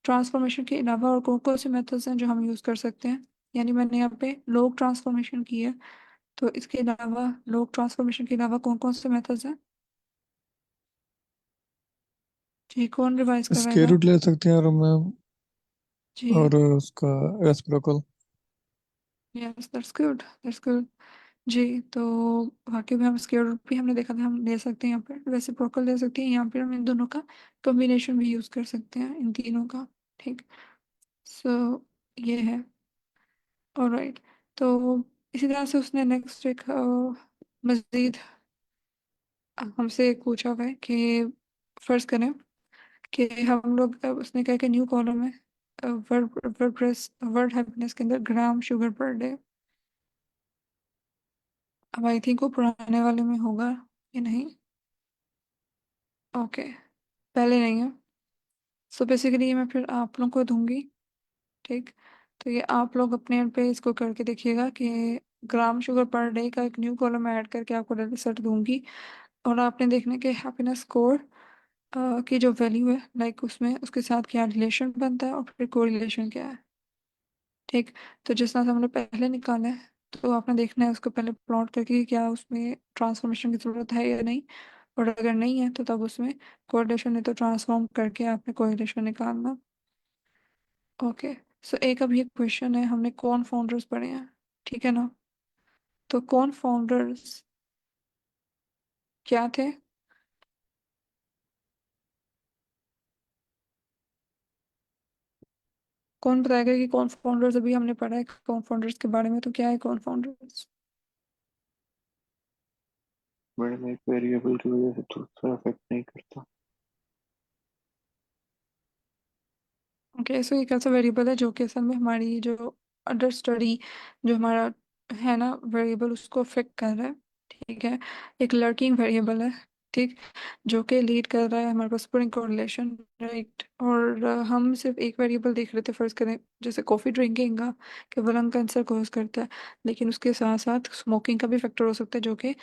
ट्रांसफॉर्मेशन के अलावा और कौन कौन से मेथड्स हैं जो हम यूज़ कर सकते हैं, यानी मैंने यहाँ पे लोग ट्रांसफॉर्मेशन की है, तो इसके अलावा लोग ट्रांसफॉर्मेशन के अलावा कौन कौन से मेथड्स हैं जी, कौन रिवाइज स्क्वायर करवाएगा? रूट ले सकते हैं और मैम, जी, और उसका reciprocal. Yes, that's good, that's good. जी, तो वाकई में हम स्क्वायर रूट भी हमने देखा था, हम ले सकते हैं यहाँ पर, रेसिप्रोकल ले सकते हैं, यहाँ पर हम इन दोनों का कॉम्बिनेशन भी यूज़ कर सकते हैं, इन तीनों का। ठीक, सो ये है। ऑलराइट, तो इसी तरह से उसने नेक्स्ट एक मज़ीद हमसे एक पूछा हुआ है कि फर्ज करें कि हम लोग, अब उसने कहा कि न्यू कॉलम है, वर्ड वर्डप्रेस वर्ड हैप्पीनेस के अंदर ग्राम शुगर पर डे। अब आई थिंक वो पुराने वाले में होगा या नहीं। ओके, पहले नहीं है। सो बेसिकली ये मैं फिर आप लोग को दूंगी। ठीक, तो ये आप लोग अपने एंड पे इसको करके देखिएगा कि ग्राम शुगर पर डे का एक न्यू कॉलम ऐड करके आपको रिजल्ट दूंगी। और आपने देखना कि हैप्पीनेस स्कोर की जो वैल्यू है, लाइक उसमें उसके साथ क्या रिलेशन बनता है और फिर कोरिलेशन क्या है। ठीक, तो जिस तरह से हमने पहले निकाला है, तो आपने देखना है उसको पहले प्लॉट करके कि क्या उसमें ट्रांसफॉर्मेशन की ज़रूरत है या नहीं, और अगर नहीं है तो तब उसमें कोरिलेशन है, तो ट्रांसफॉर्म करके आपने कोरिलेशन निकालना। ओके, सो एक अभी एक क्वेश्चन है, हमने कौन फाउंडर्स पढ़े हैं, ठीक है ना? तो कौन फाउंडर्स क्या थे? कौन बताएगा कि कौन फाउंडर्स, अभी हमने पढ़ा है कौन फाउंडर्स के बारे में, तो क्या है कौन फाउंडर्स? मैडम एक वेरिएबल की वजह से दूसरा अफेक्ट नहीं करता। ओके, सो एक ऐसा वेरिएबल है जो कि असल में हमारी जो अंडर स्टडी, जो हमारा है ना वेरिएबल, उसको अफेक्ट कर रहा है। ठीक है, एक लर्किंग वेरिएबल है। ठीक, जो कि लीड कर रहा है हमारे पास स्प्रिंग कोरिलेशन। राइट, और हम सिर्फ एक वेरिएबल देख रहे थे, फर्ज करें जैसे कॉफ़ी ड्रिंकिंग का, कि वो लंग कैंसर कोज करता है, लेकिन उसके साथ साथ स्मोकिंग का भी फैक्टर हो सकता है जो कि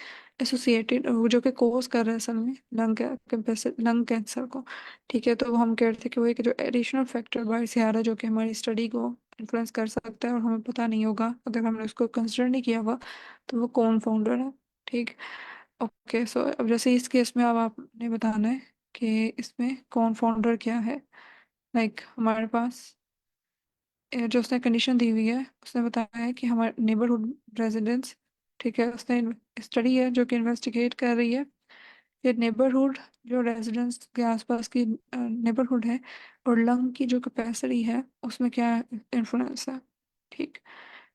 एसोसिएटेड, जो कि कोज कर रहा है असल में लंग कैंसर को। ठीक है, तो वो हम कह रहे थे कि वो एक जो एडिशनल फैक्टर बाहर से आ रहा है जो कि हमारी स्टडी को इन्फ्लुएंस कर सकता है, और हमें पता नहीं होगा अगर हमने उसको कंसिडर नहीं किया हुआ, तो वो कौन फाउंडर है। ठीक, ओके, सो अब जैसे इस केस में अब आपने बताना है कि इसमें कौन फाउंडर क्या है। लाइक हमारे पास जो उसने कंडीशन दी हुई है, उसने बताया है कि हमारे नेबरहुड रेजिडेंस, ठीक है, उसने स्टडी है जो कि इन्वेस्टिगेट कर रही है ये नेबरहुड, जो रेजिडेंस के आसपास की नेबरहुड है, और लंग की जो कैपेसिटी है उसमें क्या इन्फ्लुएंस है। ठीक,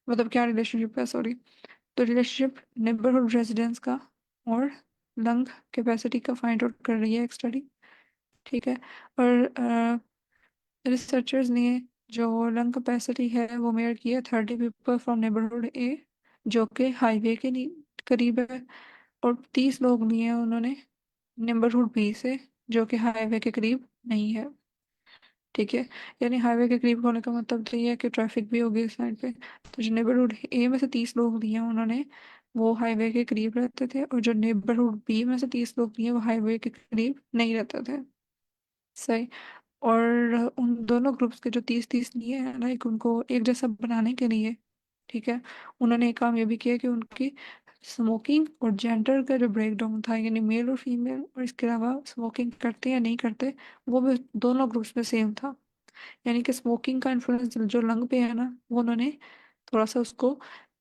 मतलब क्या रिलेशनशिप है, सॉरी। तो रिलेशनशिप नेबरहुड रेजिडेंस का और लंग कैपेसिटी का फाइंड आउट कर रही है एक स्टडी। ठीक है, और रिसर्चर्स ने जो लंग कैपेसिटी है वो मेयर की है 30 पीपल फ्रॉम नेबरहुड ए, जो कि हाईवे के करीब है, और 30 लोग लिए हैं उन्होंने नेबरहुड बी से, जो कि हाईवे के करीब नहीं है। ठीक है, यानी हाईवे के करीब होने का मतलब तो ये है कि ट्रैफिक भी होगी इस साइड पे। तो जो नेबरहुड ए में से 30 लोग लिए हैं उन्होंने, वो हाईवे के करीब रहते थे, और जो नेबरहुड बी में से 30 लोग लिए वो हाईवे के करीब नहीं रहते थे। सही। और उन दोनों ग्रुप्स के जो 30-30 लिए हैं, लाइक उनको एक जैसा बनाने के लिए, ठीक है, उन्होंने एक काम ये भी किया कि उनकी स्मोकिंग और जेंडर का जो ब्रेक डाउन था, यानी मेल और फीमेल, और इसके अलावा स्मोकिंग करते या नहीं करते, वो भी दोनों ग्रुप्स में सेम था। यानी कि स्मोकिंग का इन्फ्लुएंस जो लंग पे है ना, वो उन्होंने थोड़ा सा उसको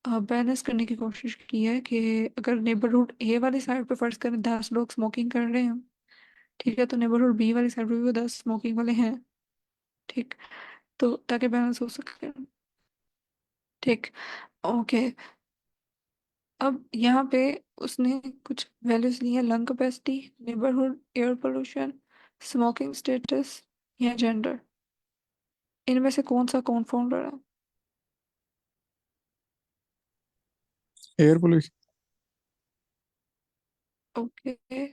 बैलेंस करने की कोशिश की है कि अगर नेबरहुड ए वाली साइड पे फर्ज करें 10 लोग स्मोकिंग कर रहे हैं, ठीक है, तो नेबरहुड बी वाली साइड पे भी वो 10 स्मोकिंग वाले हैं। ठीक, तो ताकि बैलेंस हो सके। ठीक। ओके। अब यहाँ पे उसने कुछ वैल्यूज ली है: lung capacity, neighbourhood, air pollution, smoking status या जेंडर। इनमें से कौन सा कॉन्फाउंडर है? Air pollution. ओके,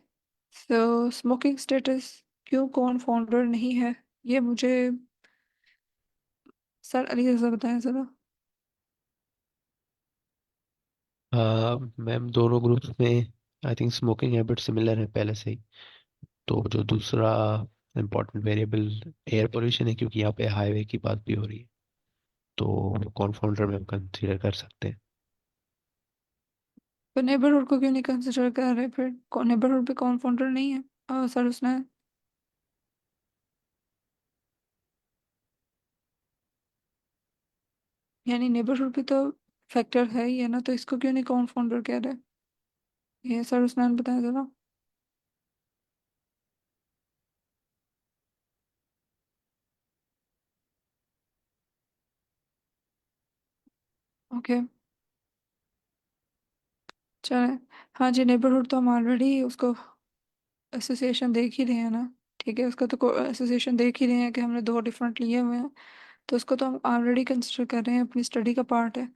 सो स्मोकिंग स्टेटस क्यों कॉन्फाउंडर नहीं है, ये मुझे सर अली रजा बताएं जरा। मैम दोनों ग्रुप्स में I think smoking habit similar है पहले से ही। तो जो दूसरा इम्पोर्टेंट वेरिएबल एयर पोल्यूशन है, क्योंकि यहाँ पे हाईवे की बात भी हो रही है, तो कॉन्फाउंडर में हम कंसीडर कर सकते हैं। तो नेबरहुड को क्यों नहीं कंसिडर कर रहे फिर? नेबरहुड पे कॉन्फाउंडर नहीं है सर उसने? यानी नेबरहुड भी तो फैक्टर है ही है ना, तो इसको क्यों नहीं कॉन्फाउंडर कह रहे? ये सर उसने बताया जरा। ओके, चले। हाँ जी, नेबरहुड तो हम ऑलरेडी उसको एसोसिएशन देख ही रहे हैं ना। ठीक है, उसका तो एसोसिएशन देख ही रहे हैं कि हमने दो डिफरेंट लिए हुए हैं, तो उसको तो हम ऑलरेडी कंसिडर कर रहे हैं, अपनी स्टडी का पार्ट है।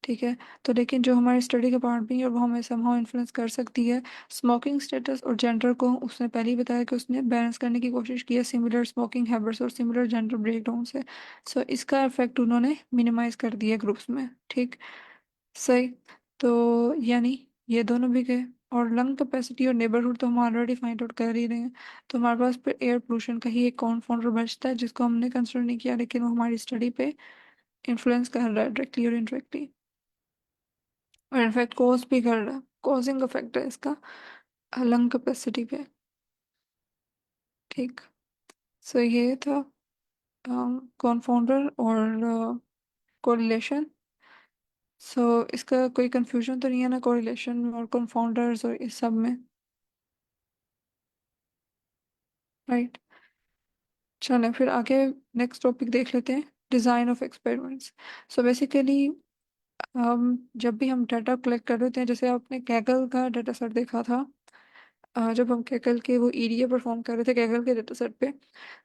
ठीक है, तो लेकिन जो हमारी स्टडी का पार्ट भी है, वो हमें समहाउ इन्फ्लुएंस कर सकती है। स्मोकिंग स्टेटस और जेंडर को उसने पहले ही बताया कि उसने बैलेंस करने की कोशिश की है सिमिलर स्मोकिंग हैबिट्स और सिमिलर जेंडर ब्रेकडाउन से। सो इसका इफेक्ट उन्होंने मिनिमाइज कर दिया ग्रुप्स में। ठीक। सही। तो यानी ये दोनों भी गए, और लंग कैपेसिटी और नेबरहुड तो हम ऑलरेडी फाइंड आउट कर ही रहे हैं। तो हमारे पास फिर एयर पोल्यूशन का ही एक कॉन्फाउंडर बचता है, जिसको हमने कंसिडर नहीं किया, लेकिन वो हमारी स्टडी पे इन्फ्लुएंस कर रहा है डायरेक्टली और इनडायरेक्टली, और इनफैक्ट कॉज भी कर रहा है, कॉजिंग इफेक्ट है इसका लंग कैपेसिटी पे। ठीक। सो ये था कॉन्फाउंडर और कोरिलेशन। सो इसका कोई कंफ्यूजन तो नहीं है ना, कोरिलेशन और कॉन्फाउंडर्स और इस सब में? राइट। चलें फिर आगे नेक्स्ट टॉपिक देख लेते हैं: design of experiments. So basically हम जब भी हम डाटा कलेक्ट कर रहे होते हैं, जैसे आपने कैगल का डाटा सेट देखा था, जब हम कैगल के वो ईडीए परफॉर्म कर रहे थे कैगल के डाटा सेट पे,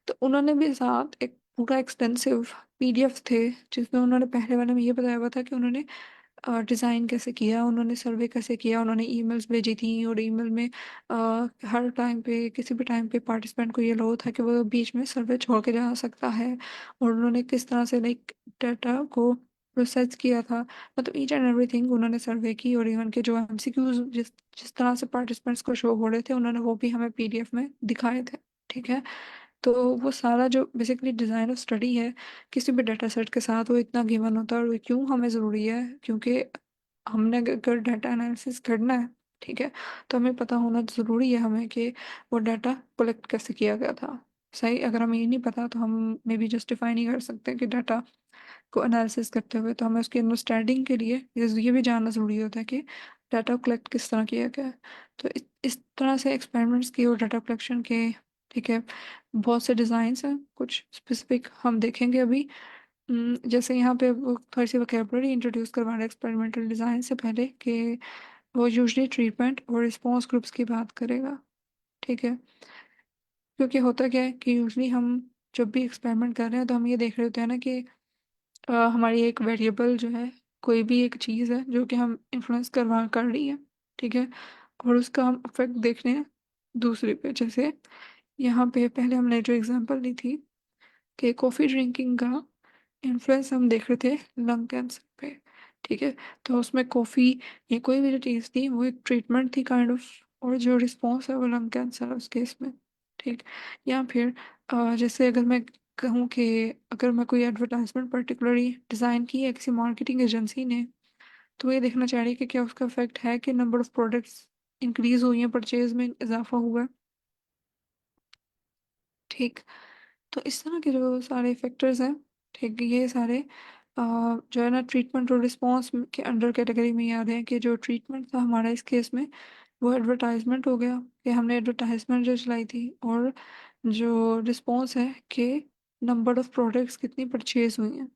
तो उन्होंने भी साथ एक पूरा एक्सटेंसिव पीडीएफ थे, जिसमें उन्होंने पहले वाले में ये बताया हुआ था कि उन्होंने डिज़ाइन कैसे किया, उन्होंने सर्वे कैसे किया, उन्होंने ईमेल्स भेजी थी, और ईमेल में हर टाइम पे किसी भी टाइम पे पार्टिसिपेंट को ये लो था कि वो बीच में सर्वे छोड़ के जा सकता है, और उन्होंने किस तरह से लाइक डाटा को प्रोसेस किया था, मतलब ईच एंड एवरीथिंग उन्होंने सर्वे की। और इवन के जो एमसीक्यूज जिस जिस तरह से पार्टिसिपेंट्स को शो हो रहे थे, उन्होंने वो भी हमें पीडीएफ में दिखाए थे। ठीक है, तो वो सारा जो बेसिकली डिज़ाइन ऑफ स्टडी है किसी भी डाटा सेट के साथ, वो इतना गिवन होता है, और वो क्यों हमें ज़रूरी है, क्योंकि हमने अगर डाटा एनालिसिस करना है, ठीक है, तो हमें पता होना ज़रूरी है हमें कि वो डाटा कलेक्ट कैसे किया गया था। सही, अगर हमें ये नहीं पता तो हम मे बी जस्टिफाई नहीं कर सकते कि डाटा को एनालिसिस करते हुए, तो हमें उसकी अंडरस्टैंडिंग के लिए ये भी जानना ज़रूरी होता है कि डाटा कलेक्ट किस तरह किया गया है। तो इस तरह से एक्सपेरिमेंट्स के और डाटा कलेक्शन के, ठीक है, बहुत से डिज़ाइंस हैं, कुछ स्पेसिफिक हम देखेंगे अभी। जैसे यहाँ पे वो थोड़ी सी वोकेबलरी इंट्रोड्यूस करवा रहे हैं एक्सपेरिमेंटल डिज़ाइन से पहले, कि वो यूजली ट्रीटमेंट और रिस्पॉन्स ग्रुप्स की बात करेगा। ठीक है, क्योंकि होता क्या है कि यूजली हम जब भी एक्सपेरिमेंट कर रहे हैं, तो हम ये देख रहे होते हैं ना कि हमारी एक वेरिएबल जो है कोई भी एक चीज़ है जो कि हम इन्फ्लुएंस करवा कर रही है, ठीक है, और उसका हम इफेक्ट देख रहे हैं दूसरे पे। जैसे यहाँ पे पहले हमने जो एग्जांपल ली थी कि कॉफ़ी ड्रिंकिंग का इन्फ्लुएंस हम देख रहे थे लंग कैंसर पे, ठीक है। तो उसमें कॉफ़ी या कोई भी जो चीज़ थी वो एक ट्रीटमेंट थी काइंड ऑफ, और जो रिस्पॉन्स है वो लंग कैंसर है उस केस में, ठीक। या फिर जैसे अगर मैं कहूँ कि अगर मैं कोई एडवर्टाइजमेंट पर्टिकुलरली डिज़ाइन की है किसी मार्केटिंग एजेंसी ने, तो ये देखना चाह रही है कि क्या उसका इफेक्ट है कि नंबर ऑफ प्रोडक्ट्स इंक्रीज हुई है, परचेज में इजाफा हुआ है, ठीक। तो इस तरह के जो सारे फैक्टर्स हैं, ठीक, ये सारे जो है ना ट्रीटमेंट और रिस्पॉन्स के अंडर कैटेगरी में याद है कि जो ट्रीटमेंट था हमारा इस केस में वो एडवर्टाइजमेंट हो गया कि हमने एडवर्टाइजमेंट जो चलाई थी, और जो रिस्पॉन्स है कि नंबर ऑफ प्रोडक्ट्स कितनी परचेज हुई हैं।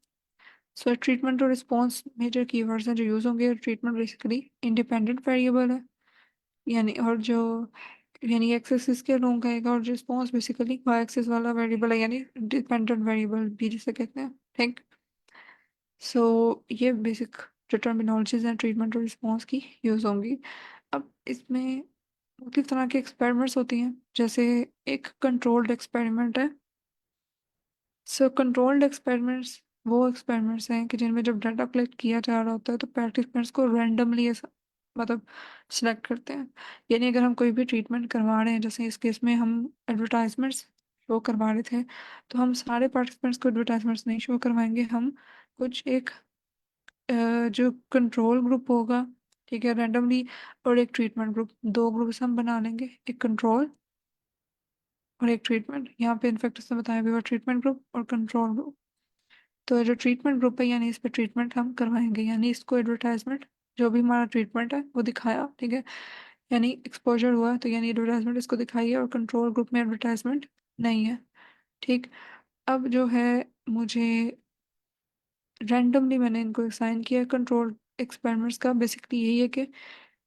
सो ट्रीटमेंट और रिस्पॉन्स मेजर कीवर्ड्स हैं जो यूज़ होंगे। ट्रीटमेंट बेसिकली इंडिपेंडेंट वेरिएबल है, यानी और जो यानी एक्स एक्सिस के अलोंग आएगा, और रिस्पॉन्स बेसिकली वाई एक्सिस वाला वेरिएबल है, यानी डिपेंडेंट वेरिएबल भी जिसे कहते हैं, ठीक। सो ये बेसिक जो टर्मिनोलॉजीज हैं ट्रीटमेंट और रिस्पॉन्स की यूज़ होंगी। अब इसमें मुख्तलिफ तरह के एक्सपेरिमेंट्स होती हैं, जैसे एक कंट्रोल्ड एक्सपेरिमेंट है। सो कंट्रोल्ड एक्सपेरिमेंट्स वो एक्सपेरिमेंट्स हैं कि जिनमें जब डाटा कलेक्ट किया जा रहा होता है तो पार्टिसिपेंट्स को रैंडमली मतलब सिलेक्ट करते हैं। यानी अगर हम कोई भी ट्रीटमेंट करवा रहे हैं, जैसे इस केस में हम एडवर्टाइजमेंट्स शो करवा रहे थे, तो हम सारे पार्टिसिपेंट्स को एडवर्टाइजमेंट्स नहीं शो करवाएंगे। हम कुछ एक जो कंट्रोल ग्रुप होगा, ठीक है, रैंडमली, और एक ट्रीटमेंट ग्रुप, दो ग्रुप्स हम बना लेंगे, एक कंट्रोल और एक ट्रीटमेंट। यहाँ पे इनफेक्ट उसने बताया भी हुआ ट्रीटमेंट ग्रुप और कंट्रोल ग्रुप। तो जो ट्रीटमेंट ग्रुप है यानी इस पे ट्रीटमेंट हम करवाएंगे, यानी इसको एडवर्टाइजमेंट जो भी हमारा ट्रीटमेंट है वो दिखाया, ठीक है, यानी एक्सपोजर हुआ, तो यानी एडवर्टाइजमेंट इसको दिखाई है। और कंट्रोल ग्रुप में एडवर्टाइजमेंट नहीं है, ठीक। अब जो है मुझे रैंडमली मैंने इनको असाइन किया कंट्रोल एक्सपेरिमेंट्स का। बेसिकली यही है कि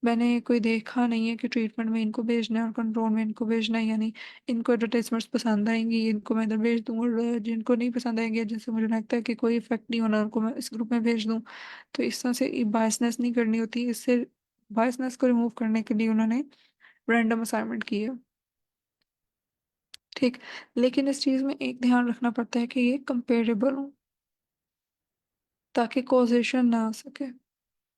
मैंने कोई देखा नहीं है कि ट्रीटमेंट में इनको भेजना है और कंट्रोल में इनको भेजना है, यानी इनको एडवर्टाइजमेंट्स पसंद आएंगी इनको मैं इधर भेज दूँ, और जिनको नहीं पसंद आएंगे जिनसे मुझे लगता है कि कोई इफेक्ट नहीं होना उनको मैं इस ग्रुप में भेज दूँ। तो इस तरह से बायसनेस नहीं करनी होती। इससे बायसनेस को रिमूव करने के लिए उन्होंने रैंडम असाइनमेंट की है, ठीक। लेकिन इस चीज़ में एक ध्यान रखना पड़ता है कि ये कंपेरेबल हो, ताकि कॉजेशन ना आ सके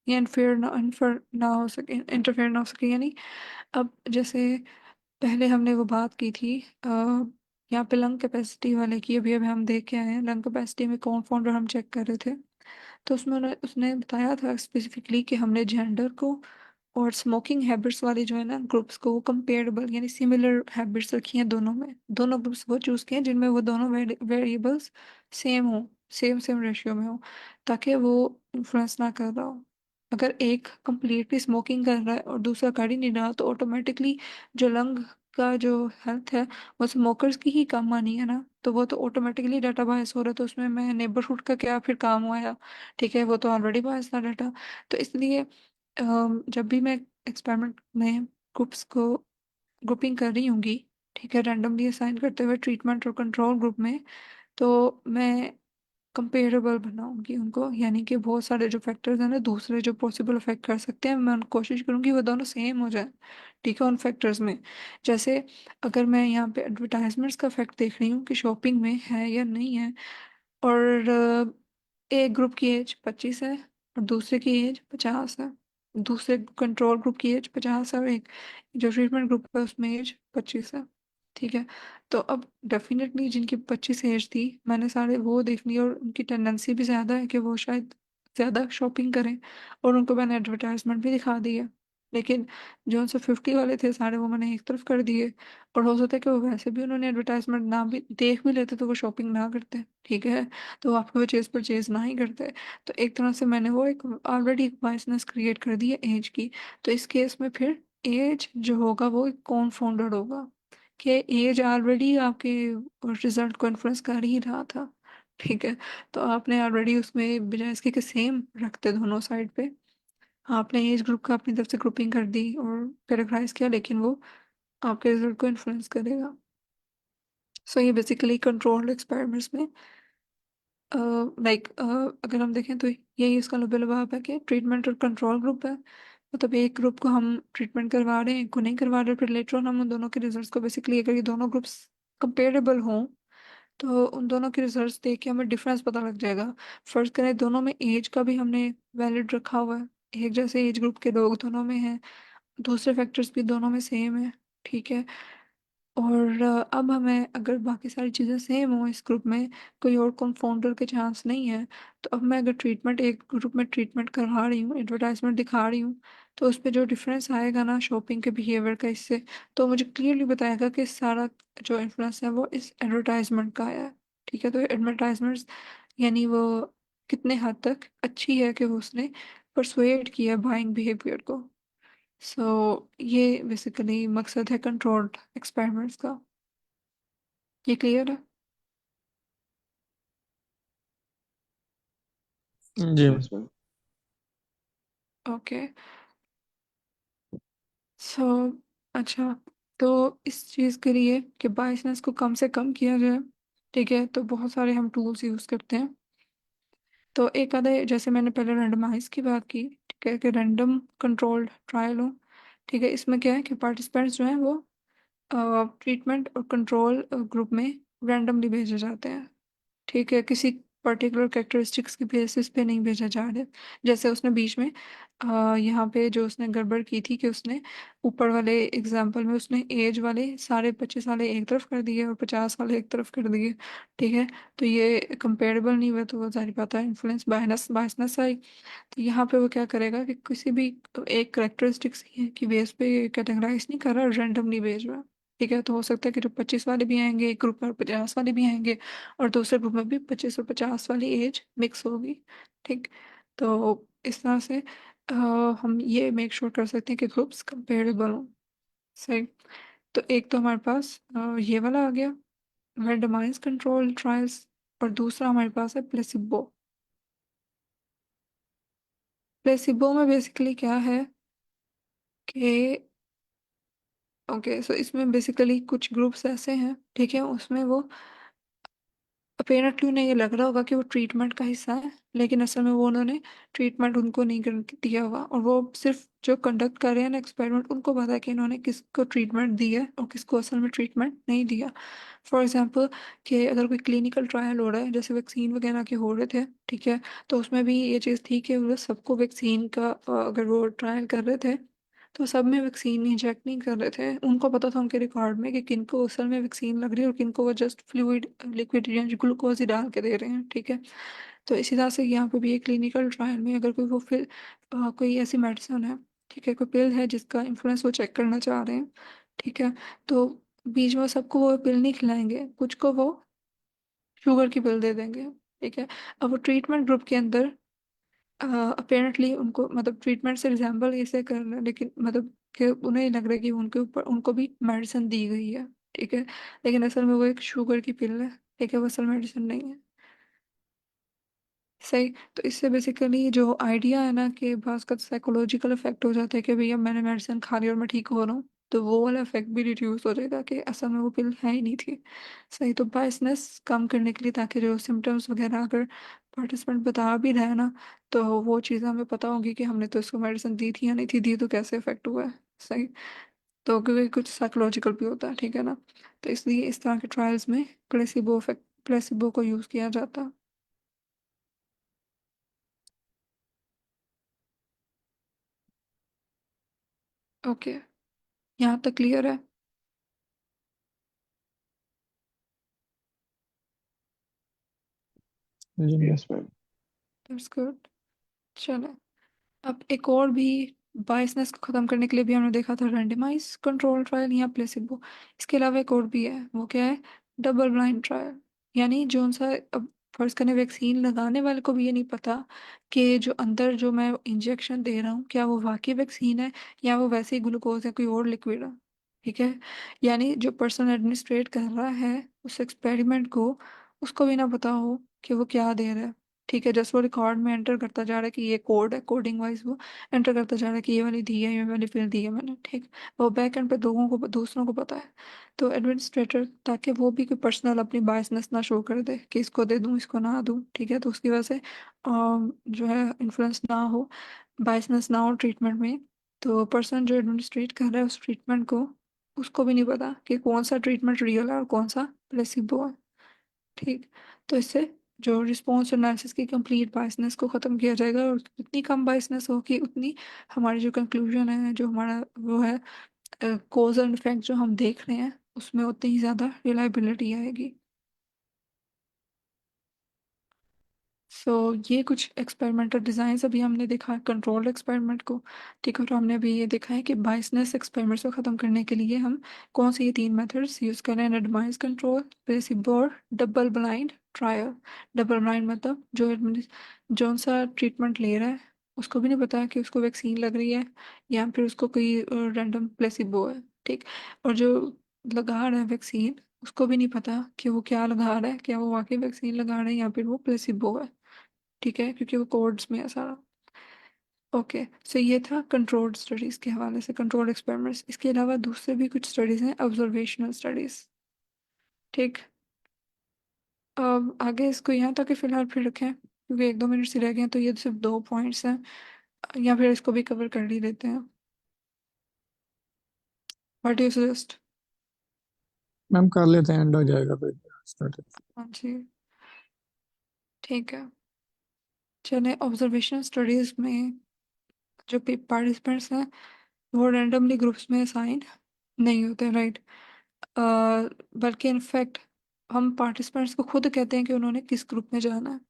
या इन्फेयर ना हो सके, इंटरफेयर ना हो सके। यानी अब जैसे पहले हमने वो बात की थी यहाँ पे लंग कैपेसिटी वाले की, अभी अभी हम देख के आए हैं लंग कैपेसिटी में कौन फाउंडर हम चेक कर रहे थे। तो उसमें उसने बताया था स्पेसिफिकली कि हमने जेंडर को और स्मोकिंग हैबिट्स वाले जो है ना ग्रुप्स को वो कंपेरेबल यानी सिमिलर हैबिट्स रखी हैं दोनों में। दोनों ग्रुप्स वो चूज किए हैं जिनमें वो दोनों वेरिएबल्स सेम हो, सेम सेम रेशियो में हो, ताकि वो इन्फ्लुएंस ना कर रहा हो। अगर एक कंप्लीटली स्मोकिंग कर रहा है और दूसरा कर ही नहीं रहा, तो ऑटोमेटिकली जो लंग का जो हेल्थ है वो स्मोकर्स की ही कम आनी है ना, तो वो तो ऑटोमेटिकली डाटा बायस हो रहा है। तो उसमें मैं नेबरहुड का क्या फिर काम हुआ, ठीक है, वो तो ऑलरेडी बायस था डाटा। तो इसलिए जब भी मैं एक्सपेरिमेंट में ग्रुप्स को ग्रुपिंग कर रही होंगी, ठीक है, रैंडमली असाइन करते हुए ट्रीटमेंट और कंट्रोल ग्रुप में, तो मैं कंपेरेबल बनाऊंगी उनको, यानी कि बहुत सारे जो फैक्टर्स हैं ना दूसरे जो पॉसिबल अफेक्ट कर सकते हैं, मैं कोशिश करूंगी वो दोनों सेम हो जाए, ठीक है, उन फैक्टर्स में। जैसे अगर मैं यहाँ पे एडवर्टाइजमेंट्स का फैक्ट देख रही हूँ कि शॉपिंग में है या नहीं है, और एक ग्रुप की एज 25 है और दूसरे की एज 50 है, दूसरे कंट्रोल ग्रुप की एज 50 है और एक जो ट्रीटमेंट ग्रुप है उसमें एज 25 है, ठीक है। तो अब डेफिनेटली जिनकी 25 एज थी मैंने सारे वो देख लिए, और उनकी टेंडेंसी भी ज़्यादा है कि वो शायद ज़्यादा शॉपिंग करें, और उनको मैंने एडवर्टाइजमेंट भी दिखा दी है। लेकिन जो उनसे 50 वाले थे सारे वो मैंने एक तरफ कर दिए, और हो सकता है कि वो वैसे भी उन्होंने एडवर्टाइजमेंट ना भी देख भी लेते तो वो शॉपिंग ना करते, ठीक है, तो आपको वो चीज़ परचेज ना ही करते। तो एक तरह से मैंने वो एक ऑलरेडी एक बायसनेस क्रिएट कर दी है एज की। तो इस केस में फिर एज जो होगा वो एक कॉन्फाउंडेड होगा कि एज ऑलरेडी आपके रिजल्ट को इन्फ्लुएंस कर ही रहा था, ठीक है। तो आपने ऑलरेडी उसमें बजाय इसके कि सेम रखते दोनों साइड पे, आपने एज ग्रुप का अपनी तरफ से ग्रुपिंग कर दी और कैटेगराइज किया, लेकिन वो आपके रिजल्ट को इन्फ्लुएंस करेगा। सो ये बेसिकली कंट्रोल्ड एक्सपेरिमेंट्स में लाइक अगर हम देखें तो यही इसका लुबेलुबाब है कि ट्रीटमेंट और कंट्रोल ग्रुप है। मतलब एक ग्रुप को हम ट्रीटमेंट करवा रहे हैं, एक को नहीं करवा रहे, फिर लेटर ऑन हम उन दोनों के रिजल्ट्स को बेसिकली, अगर ये दोनों ग्रुप्स कंपेरेबल हों तो उन दोनों के रिजल्ट्स देख के हमें डिफरेंस पता लग जाएगा। फर्ज करें दोनों में एज का भी हमने वैलिड रखा हुआ है, एक जैसे एज ग्रुप के लोग दोनों में हैं, दूसरे फैक्टर्स भी दोनों में सेम है, ठीक है। और अब हमें अगर बाकी सारी चीज़ें सेम हो इस ग्रुप में, कोई और कंपाउंडर के चांस नहीं है, तो अब मैं अगर ट्रीटमेंट एक ग्रुप में ट्रीटमेंट करवा रही हूँ, एडवर्टाइजमेंट दिखा रही हूँ, तो उस पर जो डिफरेंस आएगा ना शॉपिंग के बिहेवियर का इससे, तो मुझे क्लियरली बताएगा कि सारा जो इन्फ्लुएंस है वो इस एडवर्टाइजमेंट का आया है। ठीक है, तो एडवर्टाइजमेंट्स यानी वो कितने हद तक अच्छी है कि वो उसने परसुएड किया बाइंग बिहेवियर को। सो ये बेसिकली मकसद है कंट्रोल्ड एक्सपेरिमेंट्स का। ये क्लियर है? जी यस मैम। ओके। सो अच्छा, तो इस चीज़ के लिए कि बायसनेस को कम से कम किया जाए, ठीक है, तो बहुत सारे हम टूल्स यूज़ करते हैं। तो एक आधे, जैसे मैंने पहले रैंडमाइज की बात की, ठीक है, कि रैंडम कंट्रोल्ड ट्रायल हो। ठीक है, इसमें क्या है कि पार्टिसिपेंट्स जो हैं वो ट्रीटमेंट और कंट्रोल ग्रुप में रैंडमली भेजे जाते हैं। ठीक है, किसी पर्टिकुलर कैरेक्टरिस्टिक्स की बेसिस पे नहीं भेजा जा रहा है। जैसे उसने बीच में यहाँ पे जो उसने गड़बड़ की थी कि उसने ऊपर वाले एग्जाम्पल में उसने एज वाले सारे 25 वाले एक तरफ कर दिए और 50 वाले एक तरफ कर दिए। ठीक है, तो ये कंपेरेबल नहीं हुआ, तो वो सारी बात है, इन्फ्लुएंस बायसनेस आई। तो यहाँ पे वो क्या करेगा कि किसी भी एक करेक्टरिस्टिक्स की बेस पे कैटेगराइज नहीं कर रहा, रैंडमली भेज रहा है। ठीक है, तो हो सकता है कि जो 25 वाले भी आएंगे एक ग्रुप में और 50 वाले भी आएंगे, और दूसरे ग्रुप में भी 25 और 50 वाली एज मिक्स होगी। ठीक, तो इस तरह से अ, हम ये मेक श्योर कर सकते हैं कि ग्रुप्स कंपेरेबल हों। सही। तो एक तो हमारे पास ये वाला आ गया, रैंडमाइज कंट्रोल ट्रायल्स, और दूसरा हमारे पास है प्लेसिबो। प्लेसिबो में बेसिकली क्या है कि ओके, सो इसमें बेसिकली कुछ ग्रुप्स ऐसे हैं, ठीक है, उसमें वो अपेरेंटली उन्हें ये लग रहा होगा कि वो ट्रीटमेंट का हिस्सा है, लेकिन असल में वो उन्होंने ट्रीटमेंट उनको नहीं दिया हुआ, और वो सिर्फ जो कंडक्ट कर रहे हैं ना एक्सपेरिमेंट, उनको पता है कि इन्होंने किसको ट्रीटमेंट दी है और किसको असल में ट्रीटमेंट नहीं दिया। फॉर एग्जांपल कि अगर कोई क्लिनिकल ट्रायल हो रहा है, जैसे वैक्सीन वगैरह के हो रहे थे, ठीक है, तो उसमें भी ये चीज़ थी कि वो सबको वैक्सीन का अगर वो ट्रायल कर रहे थे तो सब में वैक्सीन इंजेक्ट नहीं कर रहे थे। उनको पता था उनके रिकॉर्ड में कि किनको असल में वैक्सीन लग रही है और किनको वो जस्ट फ्लूइड लिक्विड या ग्लूकोज ही डाल के दे रहे हैं। ठीक है, तो इसी तरह से यहाँ पे भी एक क्लिनिकल ट्रायल में अगर कोई वो फिर कोई ऐसी मेडिसिन है, ठीक है, कोई पिल है जिसका इन्फ्लुएंस वो चेक करना चाह रहे हैं, ठीक है, तो बीच में सबको वो पिल नहीं खिलाएंगे, कुछ को वो शुगर की पिल दे देंगे। ठीक है, अब वो ट्रीटमेंट ग्रुप के अंदर अपेरेंटली उनको मतलब ट्रीटमेंट से रिजेंबल ऐसे कर रहे हैं, लेकिन मतलब कि उन्हें लग रहा है कि उनके ऊपर उनको भी मेडिसिन दी गई है। ठीक है, लेकिन असल में वो एक शुगर की पिल है। ठीक है, वो असल मेडिसिन नहीं है। सही। तो इससे बेसिकली जो आइडिया है ना कि बस का साइकोलॉजिकल इफेक्ट हो जाता है कि भैया मैंने मेडिसिन खा ली और मैं ठीक हो रहा हूँ, तो वो वाला इफेक्ट भी रिड्यूस हो जाएगा कि असल में वो पिल है ही नहीं थी। सही। तो बायसनेस कम करने के लिए, ताकि जो सिम्टम्स वगैरह अगर पार्टिसिपेंट बता भी रहे हैं ना, तो वो चीज़ें हमें पता होगी कि हमने तो इसको मेडिसिन दी थी या नहीं थी, दी तो कैसे इफेक्ट हुआ है। सही। तो क्योंकि कुछ साइकोलॉजिकल भी होता है, ठीक है ना, तो इसलिए इस तरह के ट्रायल्स में प्लेसिबो इफेक्ट, प्लेसिबो को यूज़ किया जाता है। ओके, यहाँ तक क्लियर है? जी ma'am. Yes ma'am. That's good. चलो, अब एक और भी बायसनेस को ख़त्म करने के लिए भी हमने देखा था रैंडमाइज कंट्रोल ट्रायल या प्लेसिबो। इसके अलावा एक और भी है, वो क्या है? Double blind trial. यानी जो सा अब फर्ज करें वैक्सीन लगाने वाले को भी ये नहीं पता कि जो अंदर जो मैं इंजेक्शन दे रहा हूँ क्या वो वाकई वैक्सीन है या वो वैसे ही ग्लूकोज है, कोई और लिक्विड है। ठीक है, यानी जो पर्सन एडमिनिस्ट्रेट कर रहा है उस एक्सपेरिमेंट को, उसको भी ना पता हो कि वो क्या दे रहा है। ठीक है, जस्ट वो रिकॉर्ड में एंटर करता जा रहा है कि ये कोड है, कोडिंग वाइज वो एंटर करता जा रहा है कि ये वाली दी है, ये वाली फिल दी है मैंने, ठीक। वो बैक एंड पे दूसरों को पता है। तो एडमिनिस्ट्रेटर, ताकि वो भी कोई पर्सनल अपनी बायसनेस ना शो कर दे कि इसको दे दूँ इसको ना दूँ, ठीक है, तो उसकी वजह से जो है इन्फ्लुएंस ना हो, बायसनेस ना हो ट्रीटमेंट में। तो पर्सन जो एडमिनिस्ट्रेट कर रहा है उस ट्रीटमेंट को, उसको भी नहीं पता कि कौन सा ट्रीटमेंट रियल है और कौन सा प्लेसिबो है, ठीक। तो इससे जो रिस्पॉन्स एनालिसिस की कंप्लीट बायसनेस को ख़त्म किया जाएगा, और जितनी कम बायसनेस होगी उतनी हमारी जो कंक्लूजन है, जो हमारा वो है कॉज एंड इफेक्ट जो हम देख रहे हैं, उसमें उतनी ही ज़्यादा रिलायबिलिटी आएगी। सो ये कुछ एक्सपेरिमेंटल डिज़ाइन अभी हमने देखा कंट्रोल्ड एक्सपेरिमेंट को, ठीक है। और हमने अभी ये देखा है कि बायसनेस एक्सपेरिमेंट्स को ख़त्म करने के लिए हम कौन से ये 3 मेथड्स यूज़ करें, रेंडमाइज कंट्रोल, प्लेसिबो और double blind trial. Double blind मतलब जो सा ट्रीटमेंट ले रहा है उसको भी नहीं पता कि उसको वैक्सीन लग रही है या फिर उसको कोई रैंडम प्लेसिबो है, ठीक। और जो लगा रहा है वैक्सीन, उसको भी नहीं पता कि वो क्या लगा रहा है, क्या वो वाकई वैक्सीन लगा रहा है या फिर वो प्लेसिबो है, ठीक है, क्योंकि वो कोड्स में है सारा। ओके, सो ये था कंट्रोल्ड स्टडीज़ के हवाले से, कंट्रोल्ड एक्सपेरिमेंट्स। इसके अलावा दूसरे भी कुछ स्टडीज़ हैं, ऑब्जर्वेशनल स्टडीज़, ठीक। अब आगे इसको यहाँ तक कि फ़िलहाल फिर रखें क्योंकि 1-2 मिनट से रह गए हैं, तो ये सिर्फ 2 पॉइंट्स हैं, या फिर इसको भी कवर कर ही लेते हैं। What do you suggest? Ma'am कर लेते हैं, एंड हो जाएगा फिर स्टार्ट। हाँ जी, ठीक है। चलें, ऑब्जर्वेशनल स्टडीज़ में जो पार्टिसिपेंट्स हैं वो रैंडमली ग्रुप्स में असाइन नहीं होते, राइट। बल्कि इनफैक्ट हम पार्टिसिपेंट्स को खुद कहते हैं कि उन्होंने किस ग्रुप में जाना है,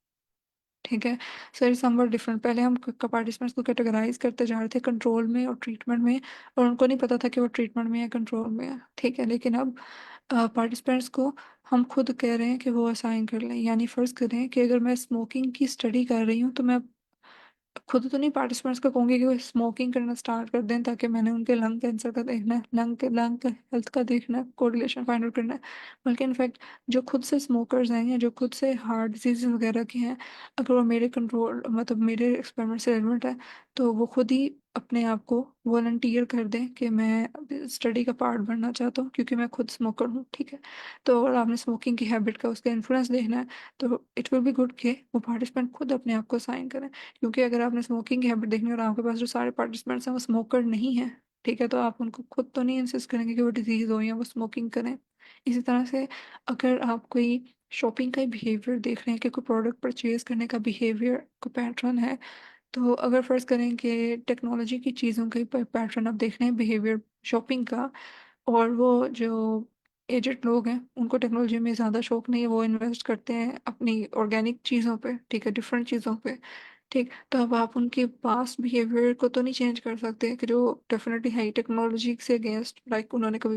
ठीक है। So it's somewhat different. पहले हम पार्टिसिपेंट्स को कैटेगराइज करते जा रहे थे कंट्रोल में और ट्रीटमेंट में, और उनको नहीं पता था कि वो ट्रीटमेंट में या कंट्रोल में है, ठीक है। लेकिन अब पार्टिसिपेंट्स को हम खुद कह रहे हैं कि वो असाइन कर लें। यानी फ़र्ज़ करें कि अगर मैं स्मोकिंग की स्टडी कर रही हूँ तो मैं खुद तो नहीं पार्टिसिपेंट्स को कहूँगी कि वो स्मोकिंग करना स्टार्ट कर दें, ताकि मैंने उनके लंग कैंसर का देखना है, लंग हेल्थ का देखना है, कोरिलेशन फाइंड आउट करना है। बल्कि इनफैक्ट जो खुद से स्मोकर्स हैं या जो खुद से हार्ट डिजीज वगैरह के हैं, अगर वो मेरे कंट्रोल मतलब मेरे एक्सपेरिमेंट से रेलिवेंट है, तो वो खुद ही अपने आप को वॉलंटियर कर दें कि मैं स्टडी का पार्ट बनना चाहता हूँ क्योंकि मैं खुद स्मोकर हूँ, ठीक है। तो अगर आपने स्मोकिंग की हैबिट का उसका इन्फ्लुएंस देखना है, तो इट विल बी गुड कि वो पार्टिसिपेंट खुद अपने आप को साइन करें। क्योंकि अगर आपने स्मोकिंग की हैबिट देखनी है और आपके पास जो सारे पार्टिसिपेंट्स हैं वो स्मोकर नहीं है, ठीक है, तो आप उनको खुद तो नहीं इंसिस्ट करेंगे कि वो डिजीज़ हो या वो स्मोकिंग करें। इसी तरह से अगर आप कोई शॉपिंग का बिहेवियर देख रहे हैं कि कोई प्रोडक्ट परचेज करने का बिहेवियर को पैटर्न है, तो अगर फ़र्ज़ करें कि टेक्नोलॉजी की चीज़ों के पैटर्न आप देख रहे हैं बिहेवियर शॉपिंग का, और वो जो एजेड लोग हैं उनको टेक्नोलॉजी में ज़्यादा शौक नहीं है, वो इन्वेस्ट करते हैं अपनी ऑर्गेनिक चीज़ों पे, ठीक है, डिफरेंट चीज़ों पे, ठीक। तो अब आप उनके पास बिहेवियर को तो नहीं चेंज कर सकते कि जो डेफिनेटली है टेक्नोलॉजी से अगेंस्ट, लाइक उन्होंने कभी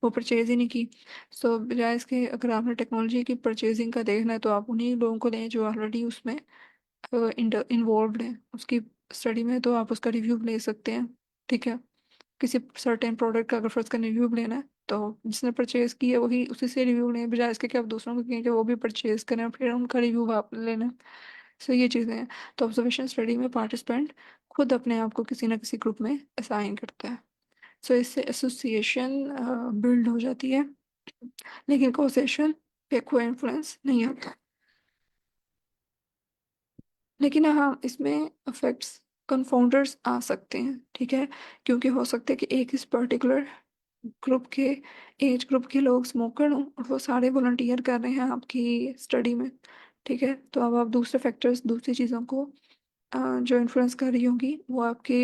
वो परचेज ही नहीं की। सो बजाय इसके अगर आपने टेक्नोलॉजी की परचेजिंग का देखना है तो आप उन्हीं लोगों को लें जो ऑलरेडी उसमें इन्वॉल्व हैं उसकी स्टडी में, तो आप उसका रिव्यू ले सकते हैं, ठीक है। किसी सर्टेन प्रोडक्ट का अगर फर्स्ट का रिव्यू लेना है तो जिसने परचेज की है वही उसी से रिव्यू लें, बजाय इसके कि आप दूसरों को कहें कि वो भी परचेज करें और फिर उनका रिव्यू आप लेना। सो ये चीज़ें हैं। तो ऑब्जर्वेशन स्टडी में पार्टिसिपेंट खुद अपने आप को किसी ना किसी ग्रुप में असाइन करता है। सो इससे एसोसिएशन बिल्ड हो जाती है, लेकिन कॉसेशन पे कोई इन्फ्लुएंस नहीं आता। लेकिन हाँ, इसमें अफेक्ट्स कंफाउंडर्स आ सकते हैं, ठीक है, क्योंकि हो सकता है कि एक इस पर्टिकुलर ग्रुप के एज ग्रुप के लोग स्मोकर हों और वो सारे वॉलंटियर कर रहे हैं आपकी स्टडी में, ठीक है। तो अब आप दूसरे फैक्टर्स दूसरी चीज़ों को जो इन्फ्लुएंस कर रही होंगी वो आपके